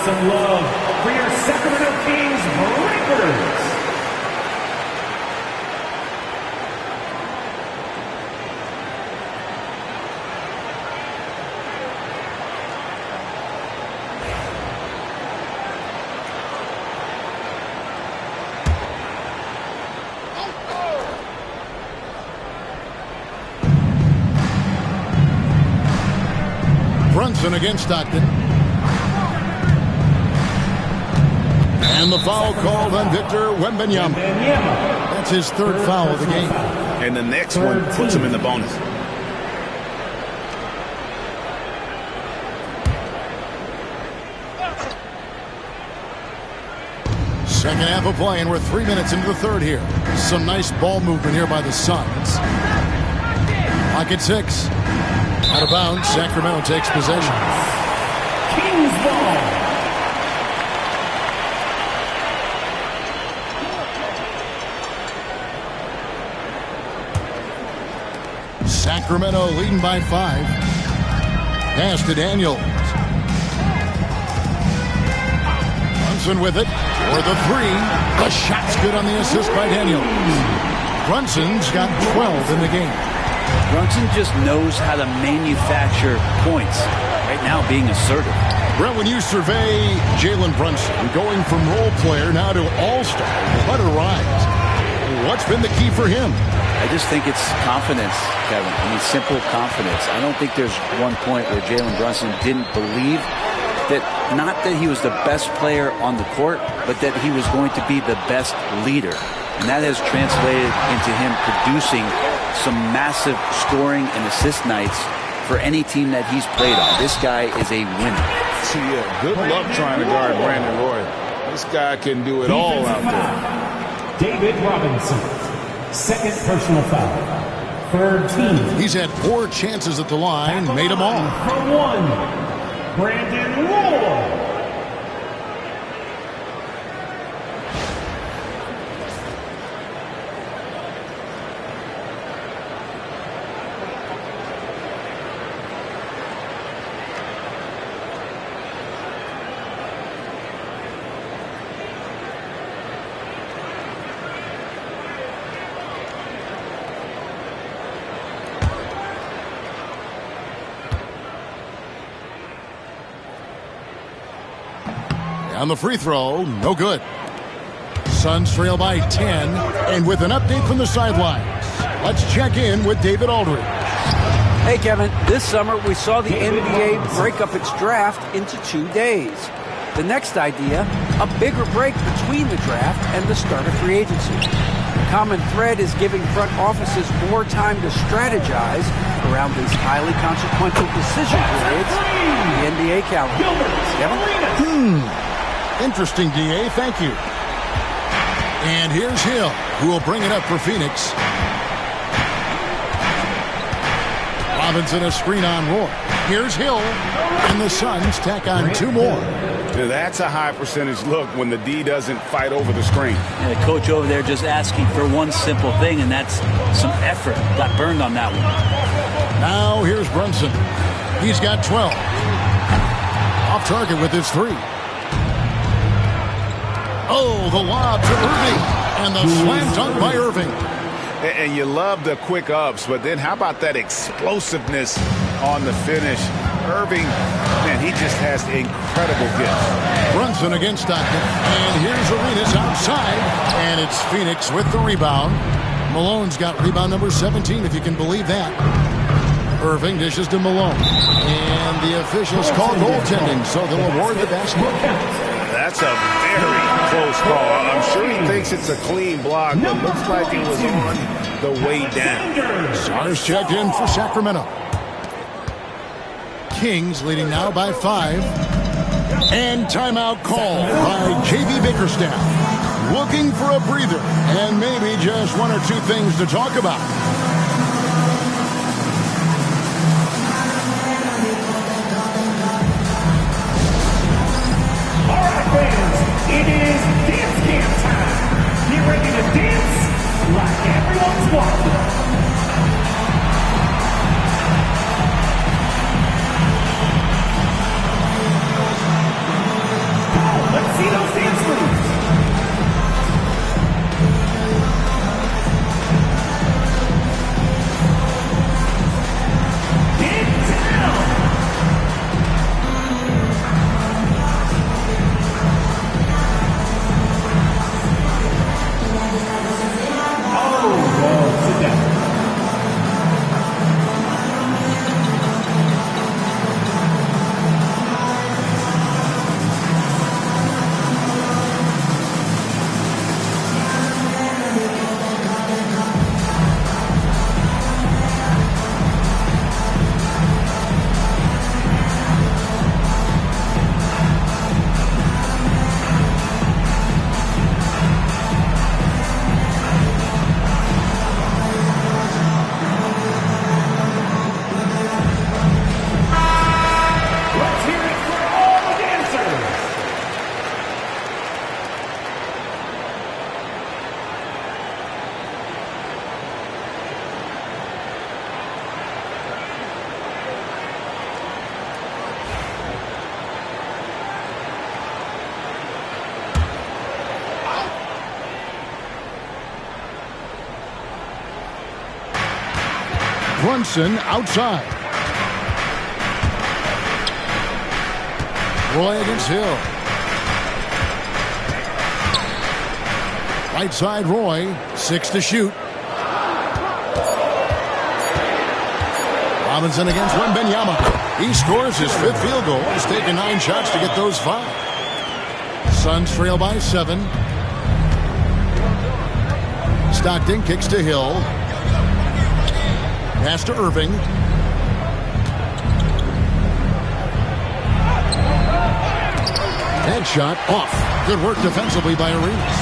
Some love for your Sacramento Kings Breakers. Brunson against Stockton. And the foul called on Victor Wembanyama. That's his third foul of the game. And the next one puts him in the bonus. Second half of play, and we're 3 minutes into the third here. Some nice ball movement here by the Suns. Pocket 6. Out of bounds, Sacramento takes possession. Kings ball. Sacramento leading by 5. Pass to Daniels. Brunson with it for the 3. The shot's good on the assist by Daniels. Brunson's got 12 in the game. Brunson just knows how to manufacture points. Right now being assertive. Brett, when you survey Jalen Brunson, going from role player now to all-star, what a rise. What's been the key for him? I just think it's confidence, Kevin. I mean, simple confidence. I don't think there's one point where Jalen Brunson didn't believe that, not that he was the best player on the court, but that he was going to be the best leader. And that has translated into him producing some massive scoring and assist nights for any team that he's played on. This guy is a winner. See, good luck trying to guard Brandon Roy. This guy can do it all out there. David Robinson, second personal foul. Third team. He's had 4 chances at the line, made them all. For one, Brandon Roy. On the free throw, no good. Suns trail by 10, and with an update from the sidelines, let's check in with David Aldridge. Hey, Kevin, this summer we saw the NBA break up its draft into 2 days. The next idea, a bigger break between the draft and the start of free agency. The common thread is giving front offices more time to strategize around these highly consequential decision periods in the NBA calendar. Kevin? Interesting, DA. Thank you. And here's Hill, who will bring it up for Phoenix. Robinson a screen on Roy. Here's Hill, and the Suns tack on 2 more. That's a high percentage look when the D doesn't fight over the screen. And the coach over there just asking for one simple thing, and that's some effort. Got burned on that one. Now here's Brunson. He's got 12. Off target with his 3. Oh, the lob to Irving. And the slam dunk by Irving. And you love the quick ups, but then how about that explosiveness on the finish? Irving, man, he just has incredible gifts. Brunson against Stockton. And here's Arenas outside. And it's Phoenix with the rebound. Malone's got rebound number 17, if you can believe that. Irving dishes to Malone. And the officials call goaltending, so they'll award the basketball. That's a very close call. I'm sure he thinks it's a clean block, but looks like it was on the way down. Stars checked in for Sacramento. Kings leading now by 5. And timeout call by J.B. Bickerstaff. Looking for a breather and maybe just 1 or 2 things to talk about. It is dance camp time. Get ready to dance like everyone's watching. Let's see those dance moves. Get down. Brunson outside. Roy against Hill. Right side Roy, 6 to shoot. Robinson against Wembanyama. He scores his 5th field goal. He's taken 9 shots to get those 5. Suns trail by 7. Stockton kicks to Hill. Pass to Irving. Headshot off. Good work defensively by Arenas.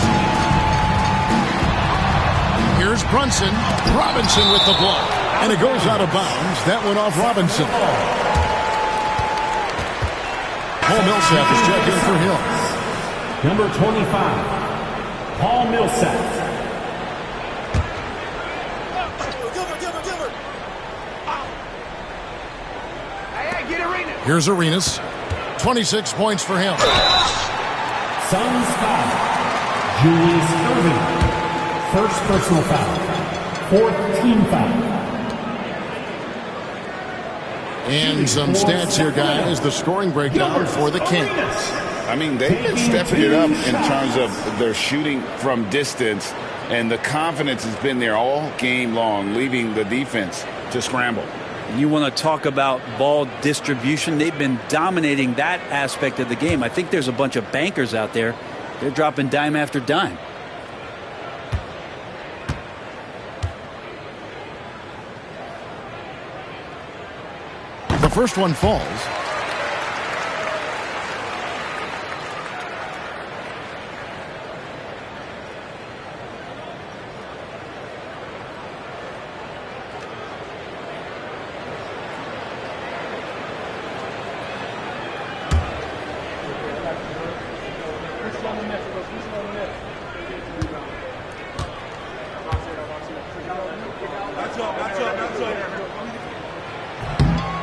Here's Brunson. Robinson with the block. And it goes out of bounds. That went off Robinson. Paul Millsap is checked in for Hill. Number 25, Paul Millsap. Here's Arenas. 26 points for him. Suns foul. Julius Irving. First personal foul. 4th team foul. And some stats here, guys. The scoring breakdown for the Kings. I mean, they've been stepping it up in terms of their shooting from distance, and the confidence has been there all game long, leaving the defense to scramble. You want to talk about ball distribution. They've been dominating that aspect of the game. I think there's a bunch of bankers out there. They're dropping dime after dime. The first one falls.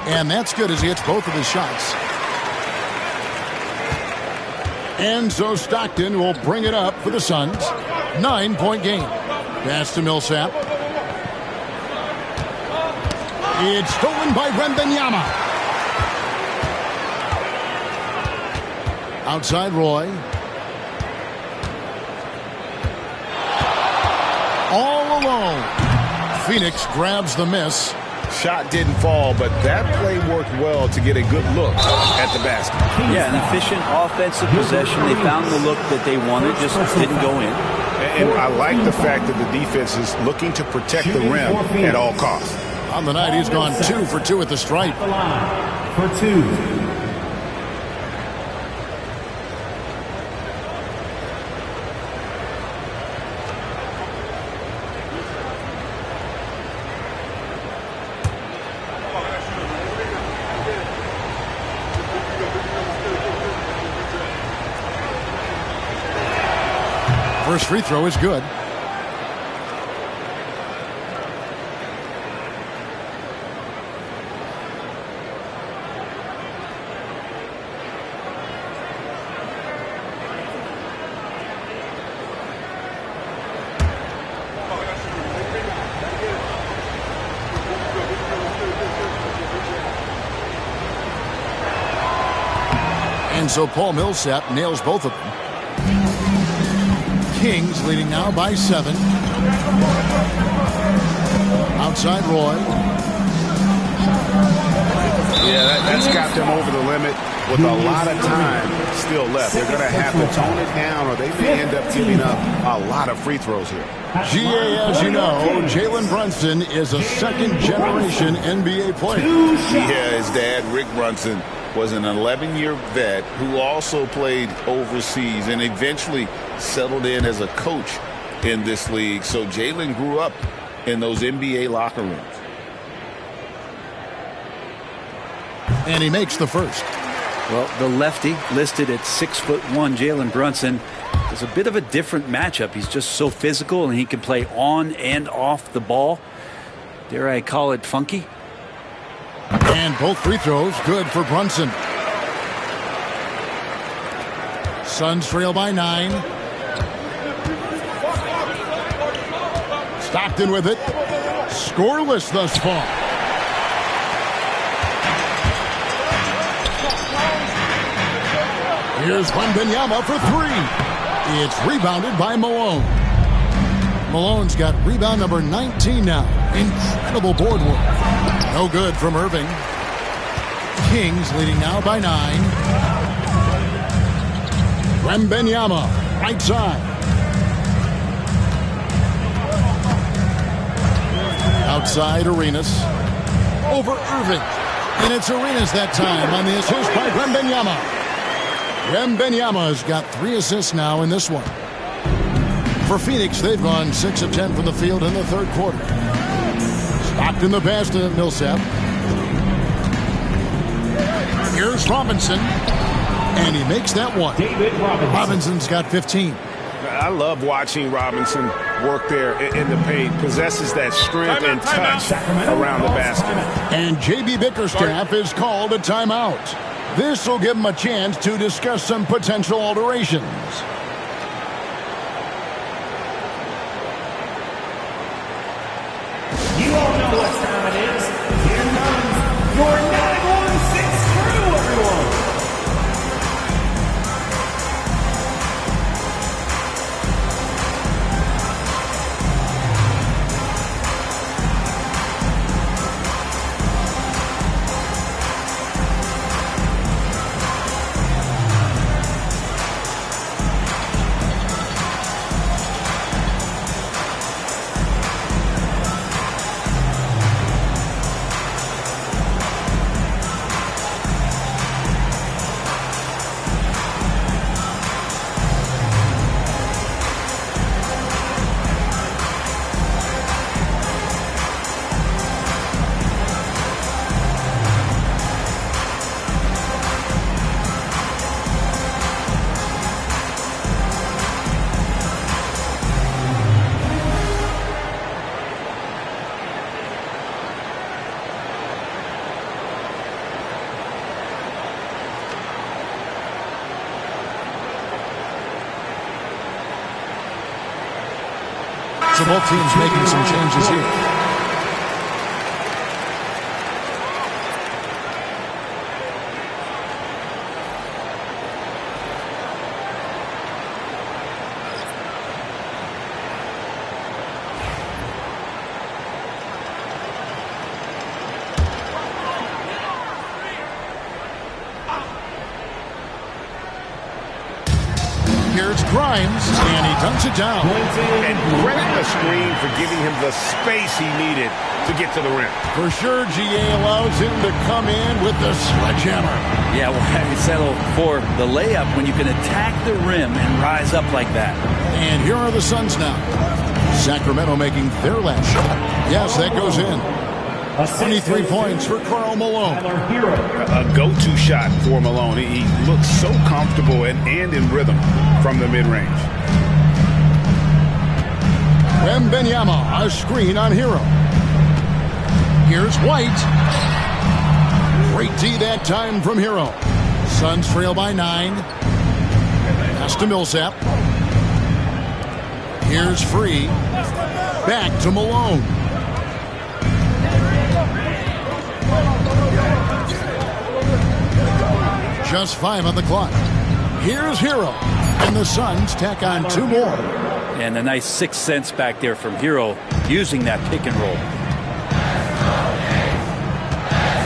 And that's good as he hits both of his shots. And so Stockton will bring it up for the Suns. 9-point game. Pass to Millsap. It's stolen by Wembanyama. Outside Roy. All alone. Phoenix grabs the miss. Shot didn't fall, but that play worked well to get a good look at the basket. Yeah, an efficient offensive possession. They found the look that they wanted, just didn't go in. And I like the fact that the defense is looking to protect the rim at all costs. On the night, he's gone 2 for 2 at the stripe. For 2. First free throw is good. And so Paul Millsap nails both of them. Kings leading now by 7. Outside Roy. Yeah, that's got them over the limit with a lot of time still left. They're going to have to tone it down or they may end up giving up a lot of free throws here. GA, as you know, Jalen Brunson is a second-generation NBA player. Yeah, his dad, Rick Brunson, was an 11-year vet who also played overseas and eventually settled in as a coach in this league. So Jalen grew up in those NBA locker rooms. And he makes the first. Well, the lefty listed at 6'1", Jalen Brunson, is a bit of a different matchup. He's just so physical and he can play on and off the ball. Dare I call it funky? And both free throws good for Brunson. Suns trail by 9. Stockton with it. Scoreless thus far. Here's Wembanyama for 3. It's rebounded by Malone. Malone's got rebound number 19 now. Incredible board work. No good from Irving. Kings leading now by 9. Wembanyama, right side. Outside Arenas. Over Irving. And it's Arenas that time on the assist by Wembanyama. Wembanyama has got 3 assists now in this one. For Phoenix, they've gone 6 of 10 from the field in the third quarter. Stopped in the pass to Millsap. Here's Robinson. And he makes that one. David Robinson. Robinson's got 15. I love watching Robinson work there in the paint. Possesses that strength and touch around the basket. And J.B. Bickerstaff is called a timeout. This will give him a chance to discuss some potential alterations. You all know what time it is. Here comes your 916 crew, everyone. So both teams making some changes here. Here's Grimes, and he dunks it down. And credit the screen for giving him the space he needed to get to the rim. For sure, GA allows him to come in with the sledgehammer. Yeah, well, I settle for the layup when you can attack the rim and rise up like that. And here are the Suns now. Sacramento making their last shot. Yes, that goes in. 23 points for Karl Malone. A go-to shot for Malone. He looks so comfortable and in rhythm from the mid-range. Wembanyama, a screen on Hero. Here's White. Great D that time from Hero. Suns trail by 9. Pass to Millsap. Here's Free. Back to Malone. Just 5 on the clock. Here's Hero. And the Suns tack on 2 more. And a nice 6 cents back there from Hero using that pick and roll.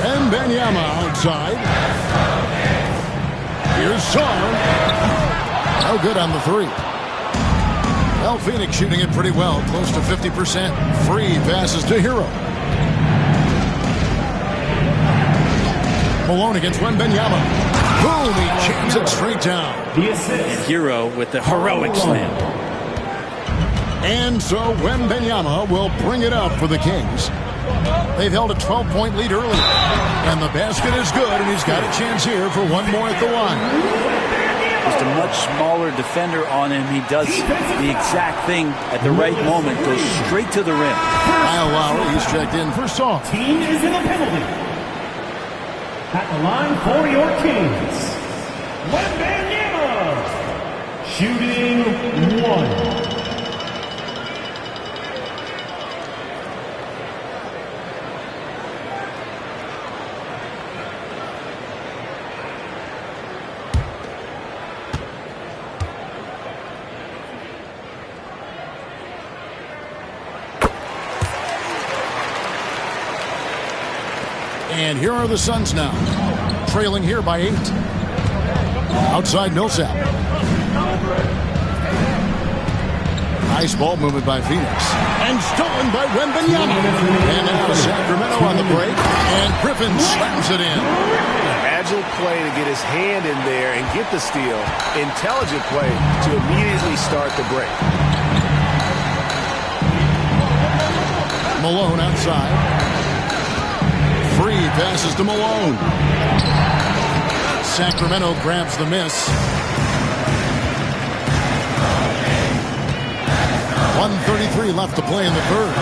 Wembanyama outside. Here's Sar. No good on the 3. Well, Phoenix shooting it pretty well, close to 50%. Free passes to Hero. Malone against Wembanyama. Boom, he jams it straight down. And Hero with the heroic slam. And so Wembanyama will bring it up for the Kings. They've held a 12-point lead early. And the basket is good, and he's got a chance here for one more at the line. Just a much smaller defender on him. He does the exact thing at the right moment. Goes straight to the rim. Kyle Lowry, he's checked in for Song. Team is in a penalty. At the line for your Kings, Wembanyama, shooting 1. And here are the Suns now, trailing here by 8. Outside Millsap. Nice ball movement by Phoenix. And stolen by Wembanyama. And now Sacramento on the break. And Griffin slams it in. Agile play to get his hand in there and get the steal. Intelligent play to immediately start the break. Malone outside. Free passes to Malone. Sacramento grabs the miss. 1:33 left to play in the third.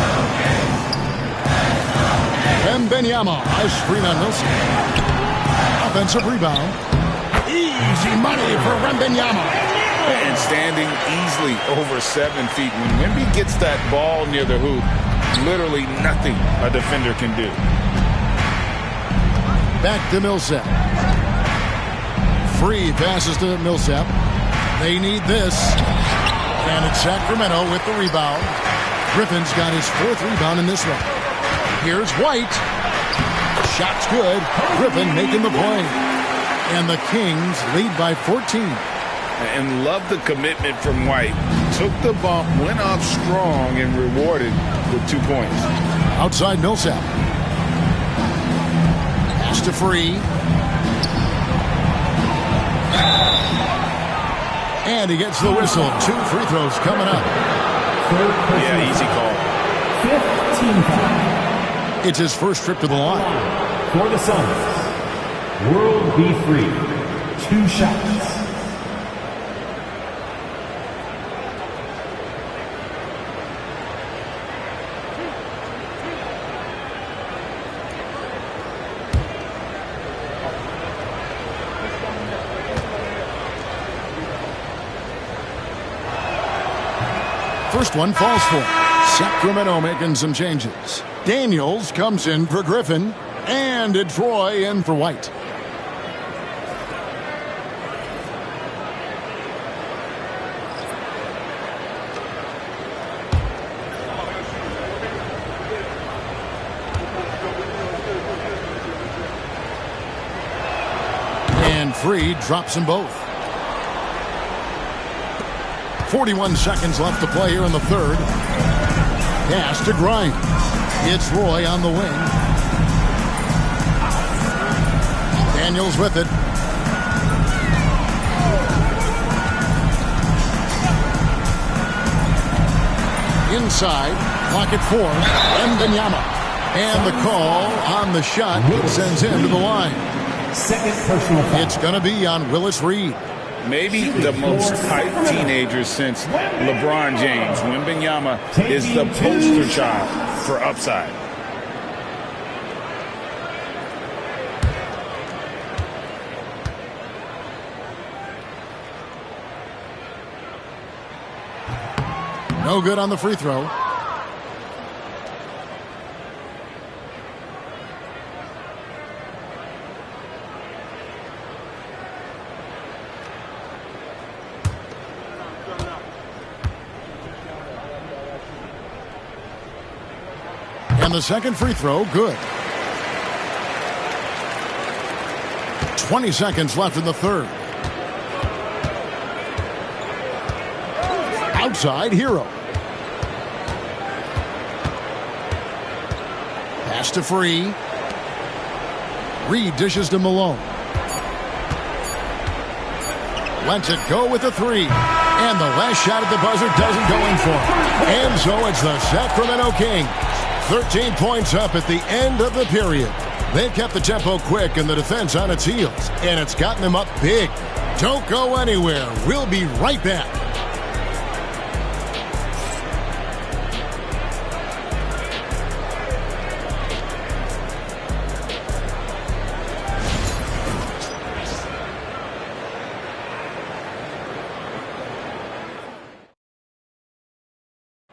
Wembanyama, a screen on Millsap. Offensive rebound. Easy money for Wembanyama. And standing easily over 7 feet. When Wemby gets that ball near the hoop, literally nothing a defender can do. Back to Millsap. Free passes to Millsap. They need this. And it's Sacramento with the rebound. Griffin's got his 4th rebound in this one. Here's White. Shot's good. Griffin making the play. And the Kings lead by 14. And love the commitment from White. Took the bump, went up strong, and rewarded with 2 points. Outside Millsap. Pass to Free. And he gets the whistle. 2 free throws coming up. Yeah, easy call. 15 foul. It's his first trip to the line. For the Suns, World B. Free. 2 shots. First one falls for Sacramento making some changes. Daniels comes in for Griffin. And it's Roy in for White. And Free drops them both. 41 seconds left to play here in the third. Pass to Grimes. It's Roy on the wing. Daniels with it. Inside. Clock at 4. Wembanyama. And the call on the shot sends him to the line. Second personal foul. It's going to be on Willis Reed. Maybe the most hyped teenager since LeBron James. Wembanyama is the poster child for upside. No good on the free throw. And the second free throw, good. 20 seconds left in the third. Outside, Hero. Pass to Free. Reed dishes to Malone. Lets it go with the 3. And the last shot at the buzzer doesn't go in for him. And so it's the Sacramento Kings. 13 points up at the end of the period. They've kept the tempo quick and the defense on its heels. And it's gotten them up big. Don't go anywhere. We'll be right back.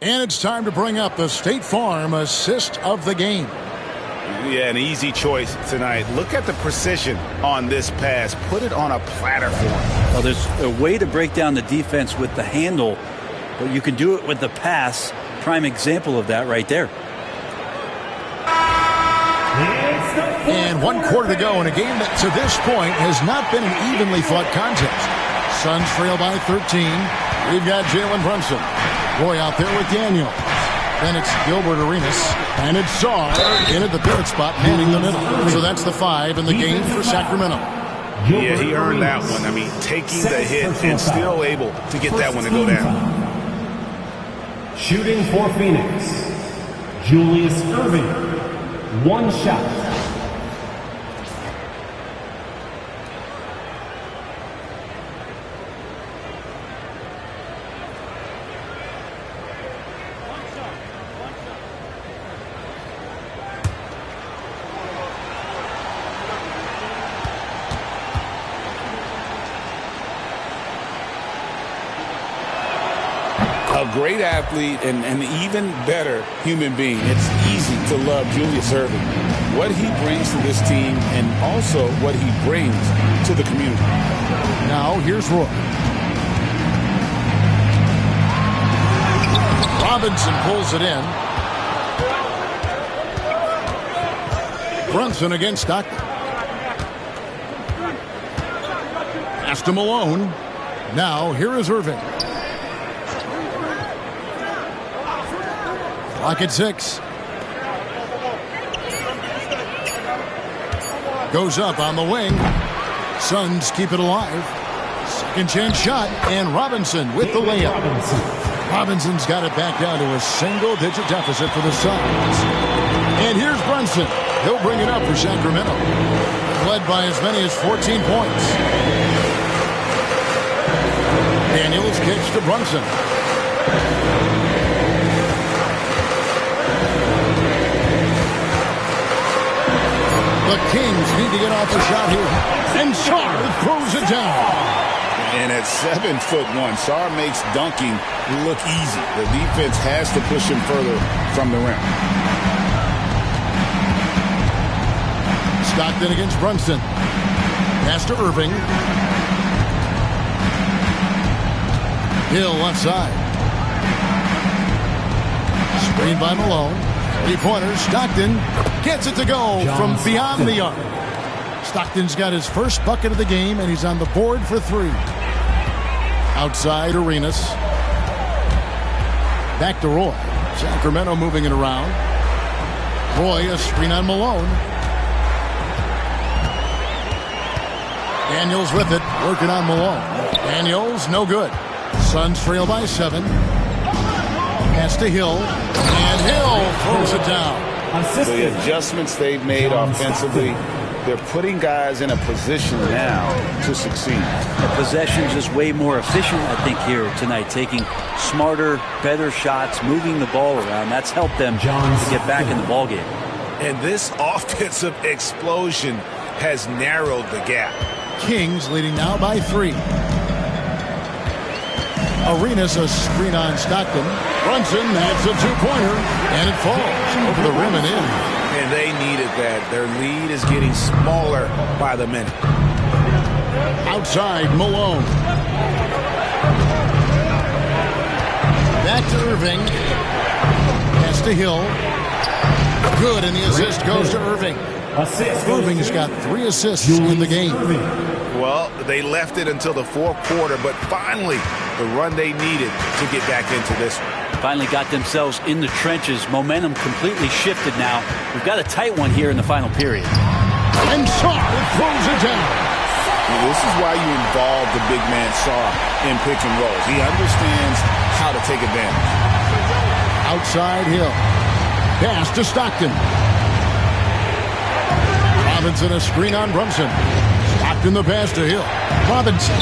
And it's time to bring up the State Farm assist of the game. Yeah, an easy choice tonight. Look at the precision on this pass. Put it on a platter for him. Well, there's a way to break down the defense with the handle, but you can do it with the pass. Prime example of that right there. And And 1 quarter to go in a game that to this point has not been an evenly fought contest. Suns trail by 13. We've got Jalen Brunson. Roy out there with Daniel. Then it's Gilbert Arenas. And it's Saar in at the third spot, manning the middle. So that's the 5 in the game for Sacramento. Yeah, he earned that one. I mean, taking the hit and still able to get that one to go down. Shooting for Phoenix, Julius Irving. 1 shot. A great athlete and an even better human being. It's easy to love Julius Irving. What he brings to this team and also what he brings to the community. Now here's Roy. Robinson pulls it in. Brunson against Stockton. Pass to Malone. Now here is Irving. Clock at 6. Goes up on the wing. Suns keep it alive. Second chance shot, and Robinson with the layup. Robinson's got it back down to a single-digit deficit for the Suns. And here's Brunson. He'll bring it up for Sacramento. Led by as many as 14 points. Daniels kicks to Brunson. The Kings need to get off a shot here. And Saar throws it down. And at 7'1", Saar makes dunking look easy. The defense has to push him further from the rim. Stockton against Brunson. Pass to Irving. Hill left side. Screen by Malone. 3-pointer. Stockton gets it to go from beyond the arc. Stockton's got his first bucket of the game, and he's on the board for 3. Outside Arenas. Back to Roy. Sacramento moving it around. Roy, a screen on Malone. Daniels with it, working on Malone. Daniels, no good. Suns trail by 7. Pass to Hill. And Hill throws it down. The adjustments they've made offensively, they're putting guys in a position now to succeed. The possession's just way more efficient, I think, here tonight. Taking smarter, better shots, moving the ball around. That's helped them to get back in the ballgame. And this offensive explosion has narrowed the gap. Kings leading now by 3. Arenas a screen on Stockton. Brunson, that's a 2-pointer, and it falls over the rim and in. And they needed that. Their lead is getting smaller by the minute. Outside, Malone. Back to Irving. Pass to Hill. Good, and the assist goes to Irving. Irving's got 3 assists in the game. Well, they left it until the 4th quarter, but finally the run they needed to get back into this one. Finally got themselves in the trenches. Momentum completely shifted now. We've got a tight one here in the final period. And Saar throws it down. This is why you involve the big man Saar in pick and rolls. He understands how to take advantage. Outside Hill. Pass to Stockton. Robinson a screen on Brunson. Stockton the pass to Hill. Robinson.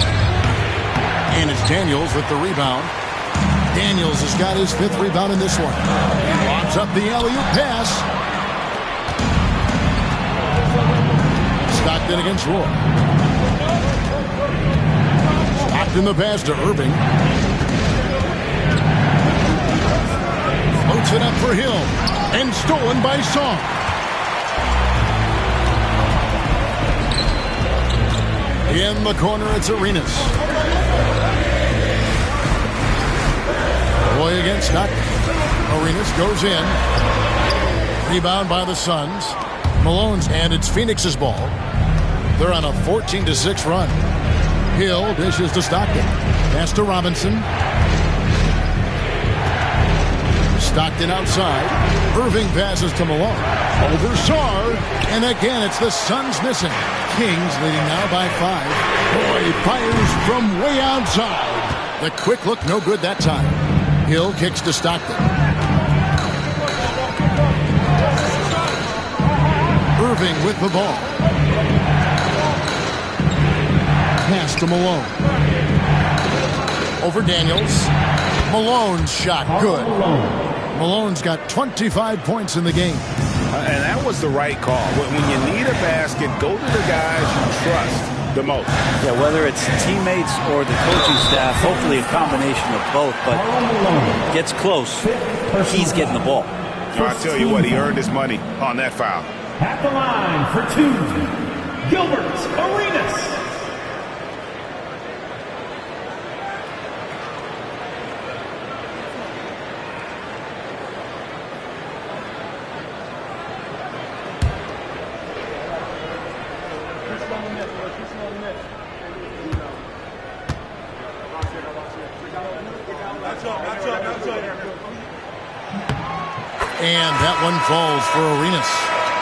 And it's Daniels with the rebound. Daniels has got his 5th rebound in this one. He lobs up the alley-oop pass. Stockton against Roy. Stockton the pass to Irving. Floats it up for Hill. And stolen by Saar. In the corner, it's Arenas. Roy against Stockton. Arenas goes in. Rebound by the Suns. Malone's, and it's Phoenix's ball. They're on a 14-6 run. Hill dishes to Stockton. Pass to Robinson. Stockton outside. Irving passes to Malone. Over Sarr. And again, it's the Suns missing. Kings leading now by 5. Boy, fires from way outside. The quick look, no good that time. Hill kicks to Stockton. Irving with the ball. Pass to Malone. Over Daniels. Malone's shot, good. Malone's got 25 points in the game. And that was the right call. When you need a basket, go to the guys you trust the most. Yeah, whether it's teammates or the coaching staff, hopefully a combination of both, but gets close, he's getting the ball. I tell you what, he earned his money on that foul. At the line for 2, Gilbert Arenas. And that one falls for Arenas.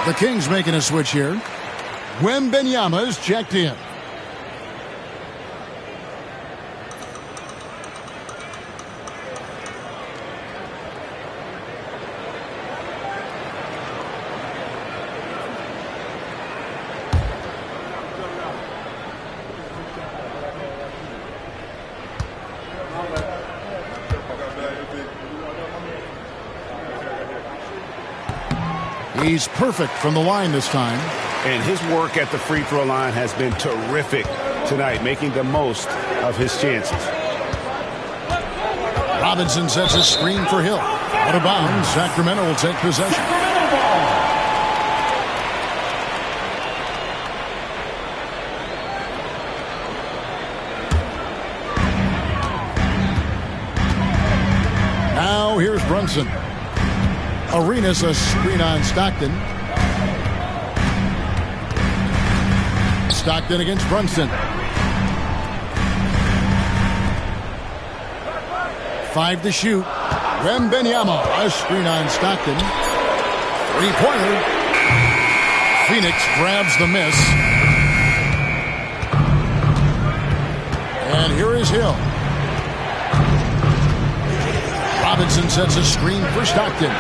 The Kings making a switch here. Wembanyama's checked in. He's perfect from the line this time. And his work at the free throw line has been terrific tonight, making the most of his chances. Robinson sets a screen for Hill. Out of bounds, Sacramento will take possession. Now here's Brunson. Arenas a screen on Stockton. Stockton against Brunson. 5 to shoot. Wembanyama a screen on Stockton. 3-pointer. Phoenix grabs the miss. And here is Hill. Robinson sets a screen for Stockton.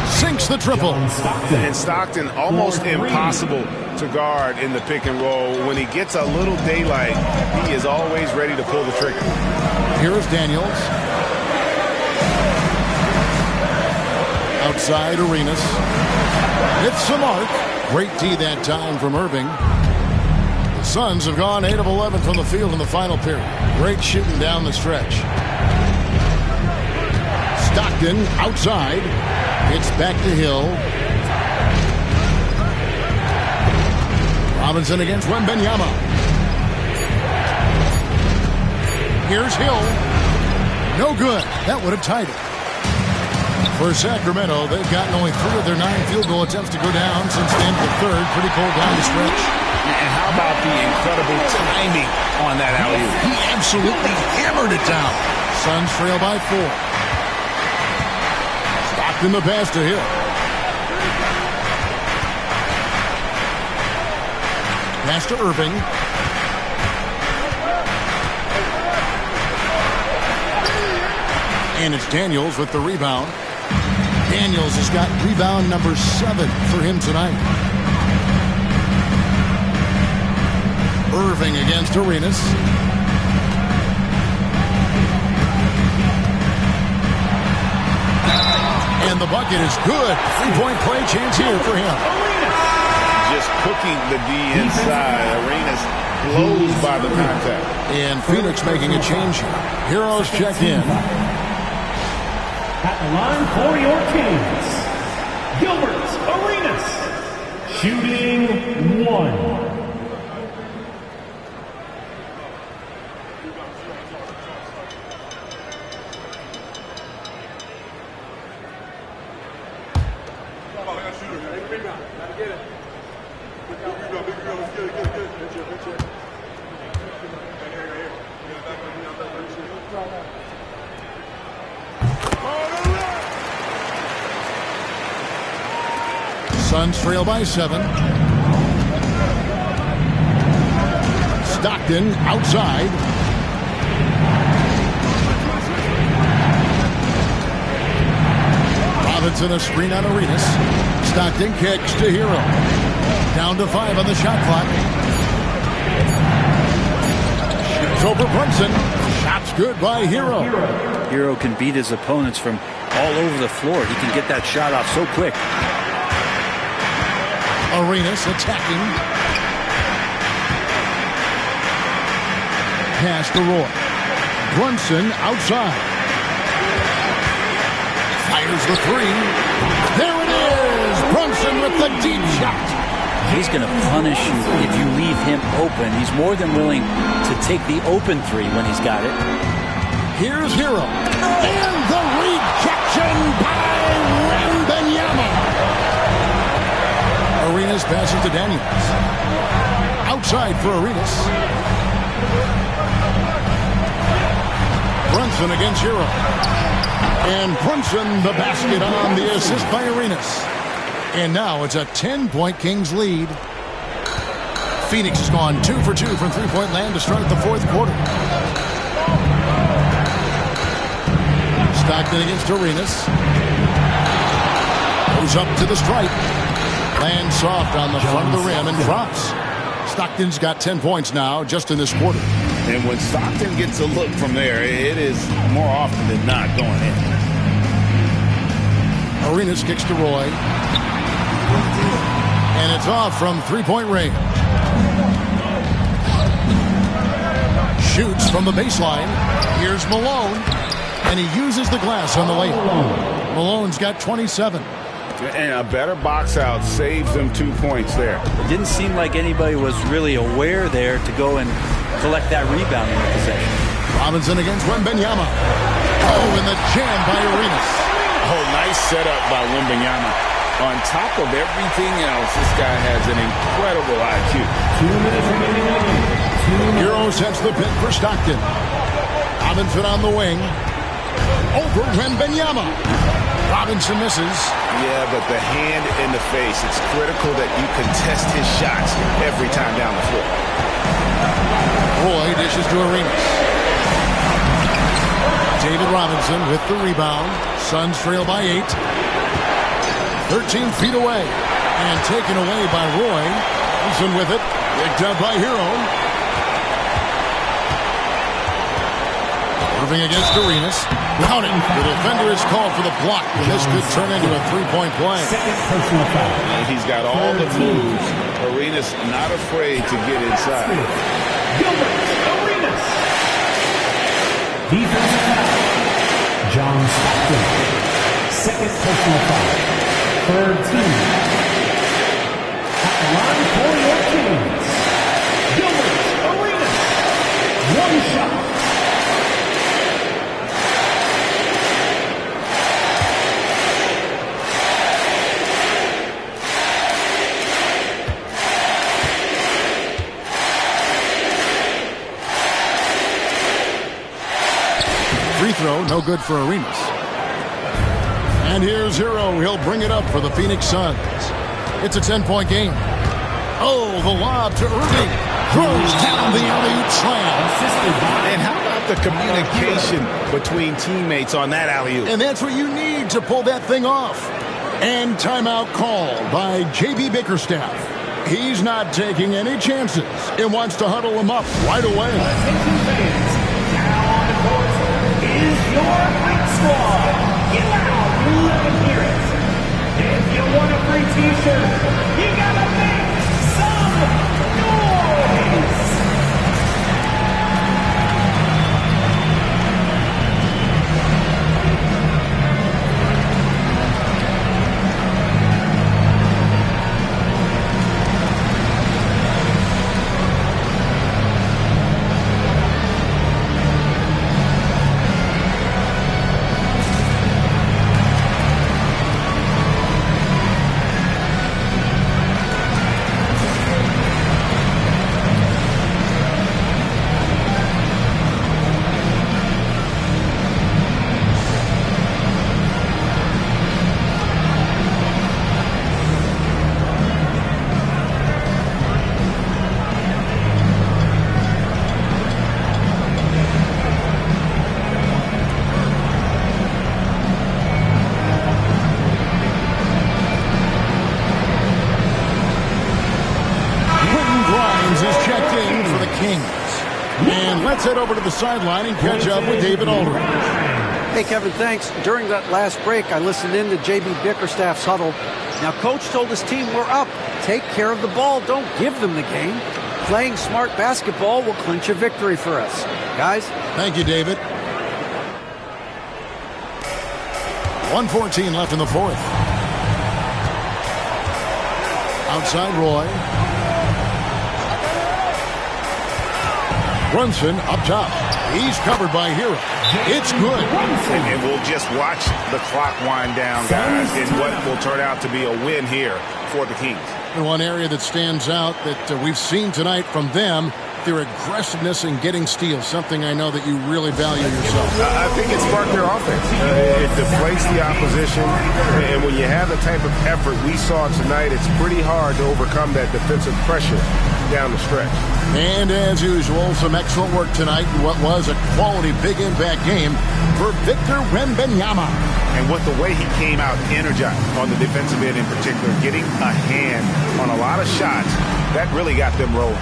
Sinks the triple. And Stockton almost impossible to guard in the pick and roll. When he gets a little daylight, he is always ready to pull the trigger. Here is Daniels. Outside Arenas. Hits the mark. Great D that time from Irving. The Suns have gone 8 of 11 from the field in the final period. Great shooting down the stretch. Stockton outside. It's back to Hill. Robinson against Wembanyama. Here's Hill. No good. That would have tied it. For Sacramento, they've gotten only 3 of their 9 field goal attempts to go down since the end of the third. Pretty cold down the stretch. And how about the incredible timing on that alley-oop? He absolutely hammered it down. Suns trail by 4. In the pass to Hill. Pass to Irving. And it's Daniels with the rebound. Daniels has got rebound number 7 for him tonight. Irving against Arenas. And the bucket is good. 3-point play chance here for him. Just cooking the D inside. Arenas blows by the contact. And Phoenix making a change here. Heroes check in. At the line for your Kings, Gilbert Arenas, shooting 1. Suns trail by 7. Stockton outside. Robinson a screen on Arenas. Stockton kicks to Hero. Down to 5 on the shot clock. Shoots over Brunson. Shot's good by Hero. Hero can beat his opponents from all over the floor. He can get that shot off so quick. Arenas attacking. Pass to Roy. Brunson outside. Fires the 3. There it is! Brunson with the deep shot. He's going to punish you if you leave him open. He's more than willing to take the open 3 when he's got it. Here's Hero. And the rejection by Wembanyama. Arenas passes to Daniels. Outside for Arenas. Brunson against Hero. And Brunson the basket on the assist by Arenas. And now it's a 10-point Kings lead. Phoenix has gone 2 for 2 from three-point land to start the fourth quarter. Stockton against Arenas. Goes up to the stripe. Lands soft on the front of the rim and drops. Stockton's got 10 points now just in this quarter. And when Stockton gets a look from there, it is more often than not going in. Arenas kicks to Roy. And it's off from three-point range. Shoots from the baseline. Here's Malone. And he uses the glass on the layup. Malone's got 27. And a better box out saves them 2 points there. It didn't seem like anybody was really aware there to go and collect that rebound in the possession. Robinson against Wembanyama. Oh, and the jam by Arenas. Oh, nice setup by Wembanyama. On top of everything else, this guy has an incredible IQ. 2 minutes remaining. Hero sets the pick for Stockton. Robinson on the wing. Over Wembanyama. Robinson misses. Yeah, but the hand in the face, it's critical that you contest his shots every time down the floor. Roy dishes to Arenas. David Robinson with the rebound. Suns trail by 8. 13 feet away. And taken away by Roy. Wilson with it. Picked up by Hero. Moving against Arenas. Counting. The defender is called for the block. And this could turn into a three-point play. Second personal foul. He's got all the moves. Arenas not afraid to get inside. Gilbert Arenas. Defensive foul. John Stockton. Second personal foul. Third team. At the line for your Kings. Gilbert Arenas. One shot. Free throw, no good for Arenas. And here's Hero. He'll bring it up for the Phoenix Suns. It's a 10-point game. Oh, the lob to Irving. Throws down the alley-oop slam. And how about the communication between teammates on that alley-oop? And that's what you need to pull that thing off. And timeout called by J.B. Bickerstaff. He's not taking any chances and wants to huddle him up right away. Attention fans. Now on the court is your Fight Squad. Get loud, let them hear it. If you want a free t-shirt, you gotta make some noise. Let's head over to the sideline and catch up with David Aldridge. Hey, Kevin, thanks. During that last break, I listened in to J.B. Bickerstaff's huddle. Now, Coach told his team, we're up. Take care of the ball. Don't give them the game. Playing smart basketball will clinch a victory for us. Guys? Thank you, David. 1:14 left in the fourth. Outside Roy. Brunson up top. He's covered by Hero. It's good. And we'll just watch the clock wind down, guys, in what will turn out to be a win here for the Kings. And one area that stands out that we've seen tonight from them, their aggressiveness in getting steals, something I know that you really value yourself. I think it sparked their offense. It deflates the opposition, and when you have the type of effort we saw tonight, it's pretty hard to overcome that defensive pressure down the stretch. And as usual, some excellent work tonight in what was a quality big impact game for Victor Wembanyama. And with the way he came out energized on the defensive end in particular, getting a hand on a lot of shots, that really got them rolling.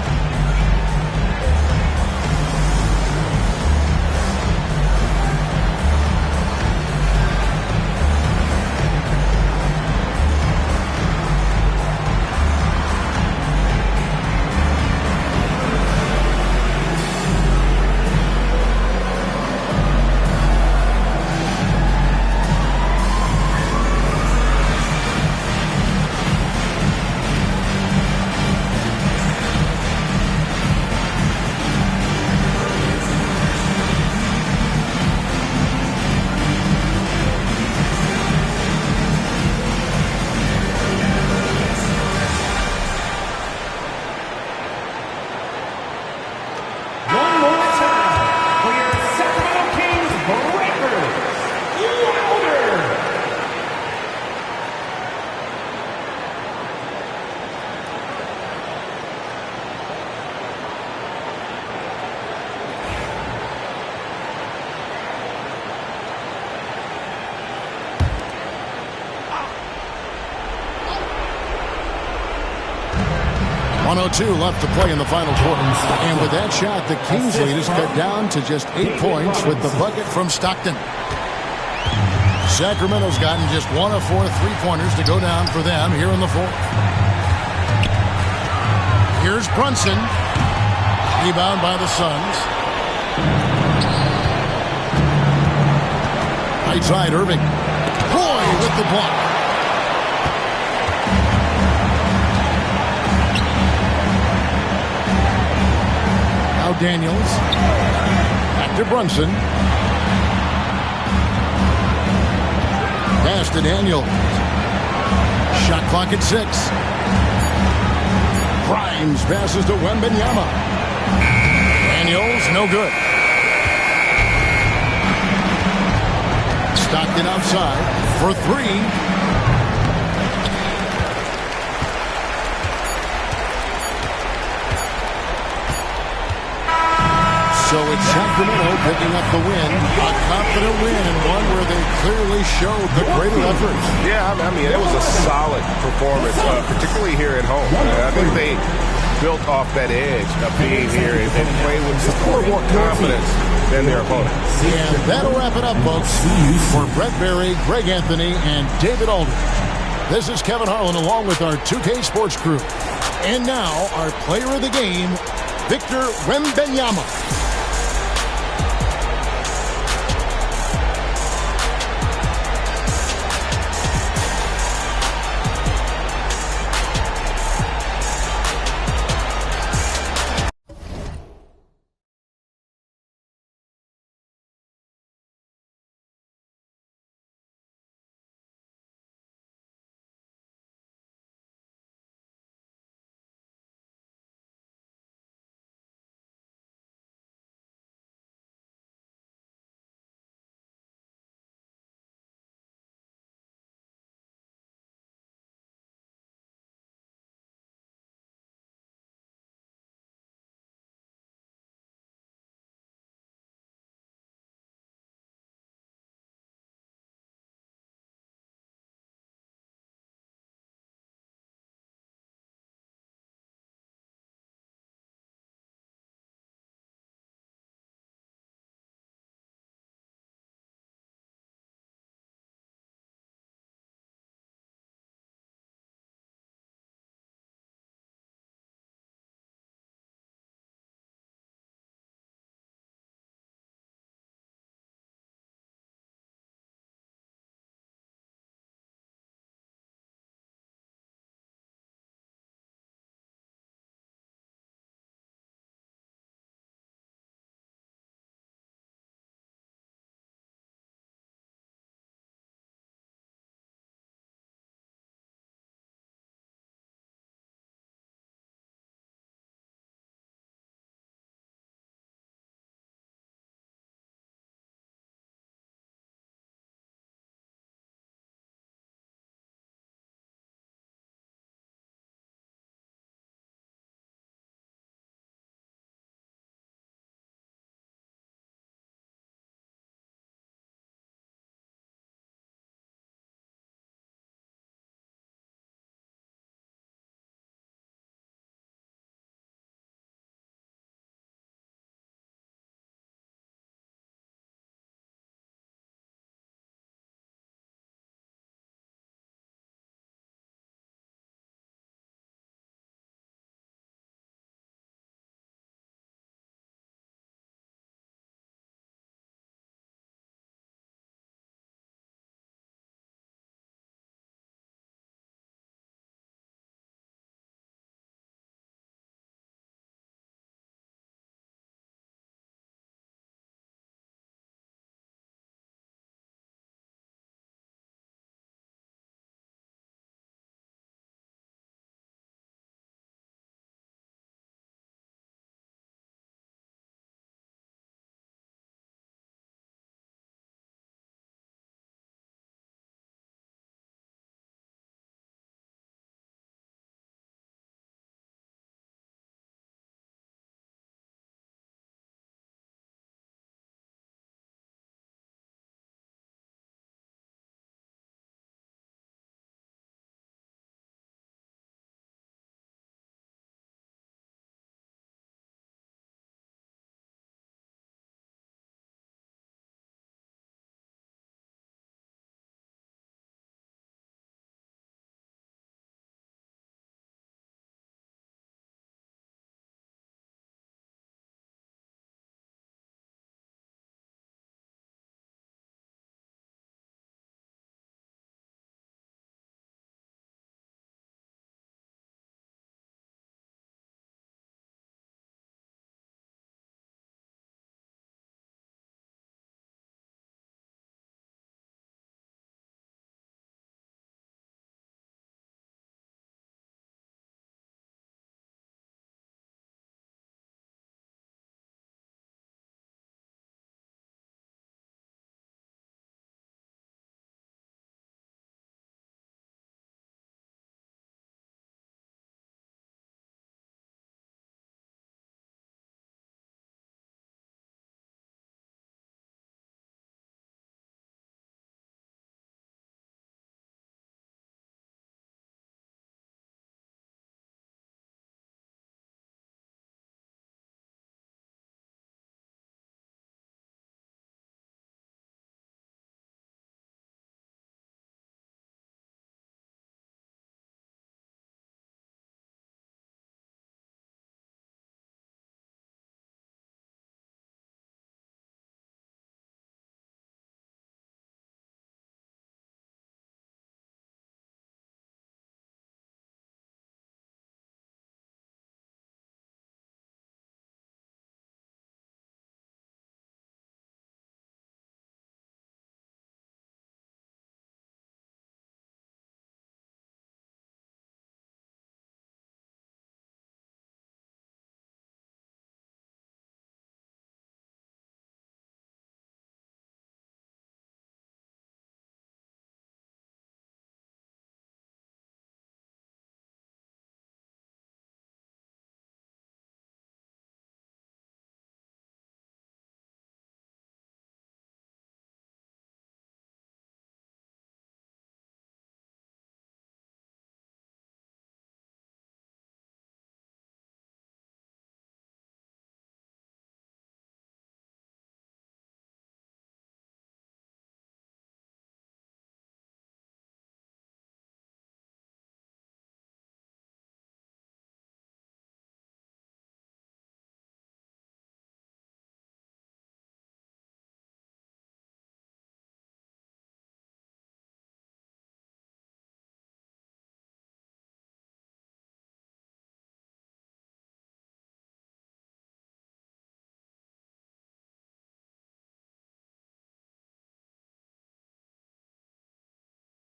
.02 left to play in the final quarter. And with that shot, the Kings lead is cut down to just 8 points with the bucket from Stockton. Sacramento's gotten just 1 of 4 3-pointers to go down for them here in the fourth. Here's Brunson. Rebound by the Suns. Right side, Irving. Boy with the block. Daniels. Back to Brunson. Pass to Daniels. Shot clock at 6. Grimes passes to Wembanyama. Daniels, no good. Stockton outside for 3. So it's Sacramento picking up the win, a confident win, and one where they clearly showed the greater effort. Yeah, I mean, it was a solid performance, particularly here at home. I think they built off that edge of being here and played with just a little more confidence than their opponent. And that'll wrap it up, folks. For Brett Berry, Greg Anthony, and David Aldridge, this is Kevin Harlan along with our 2K Sports crew. And now, our player of the game, Victor Wembanyama.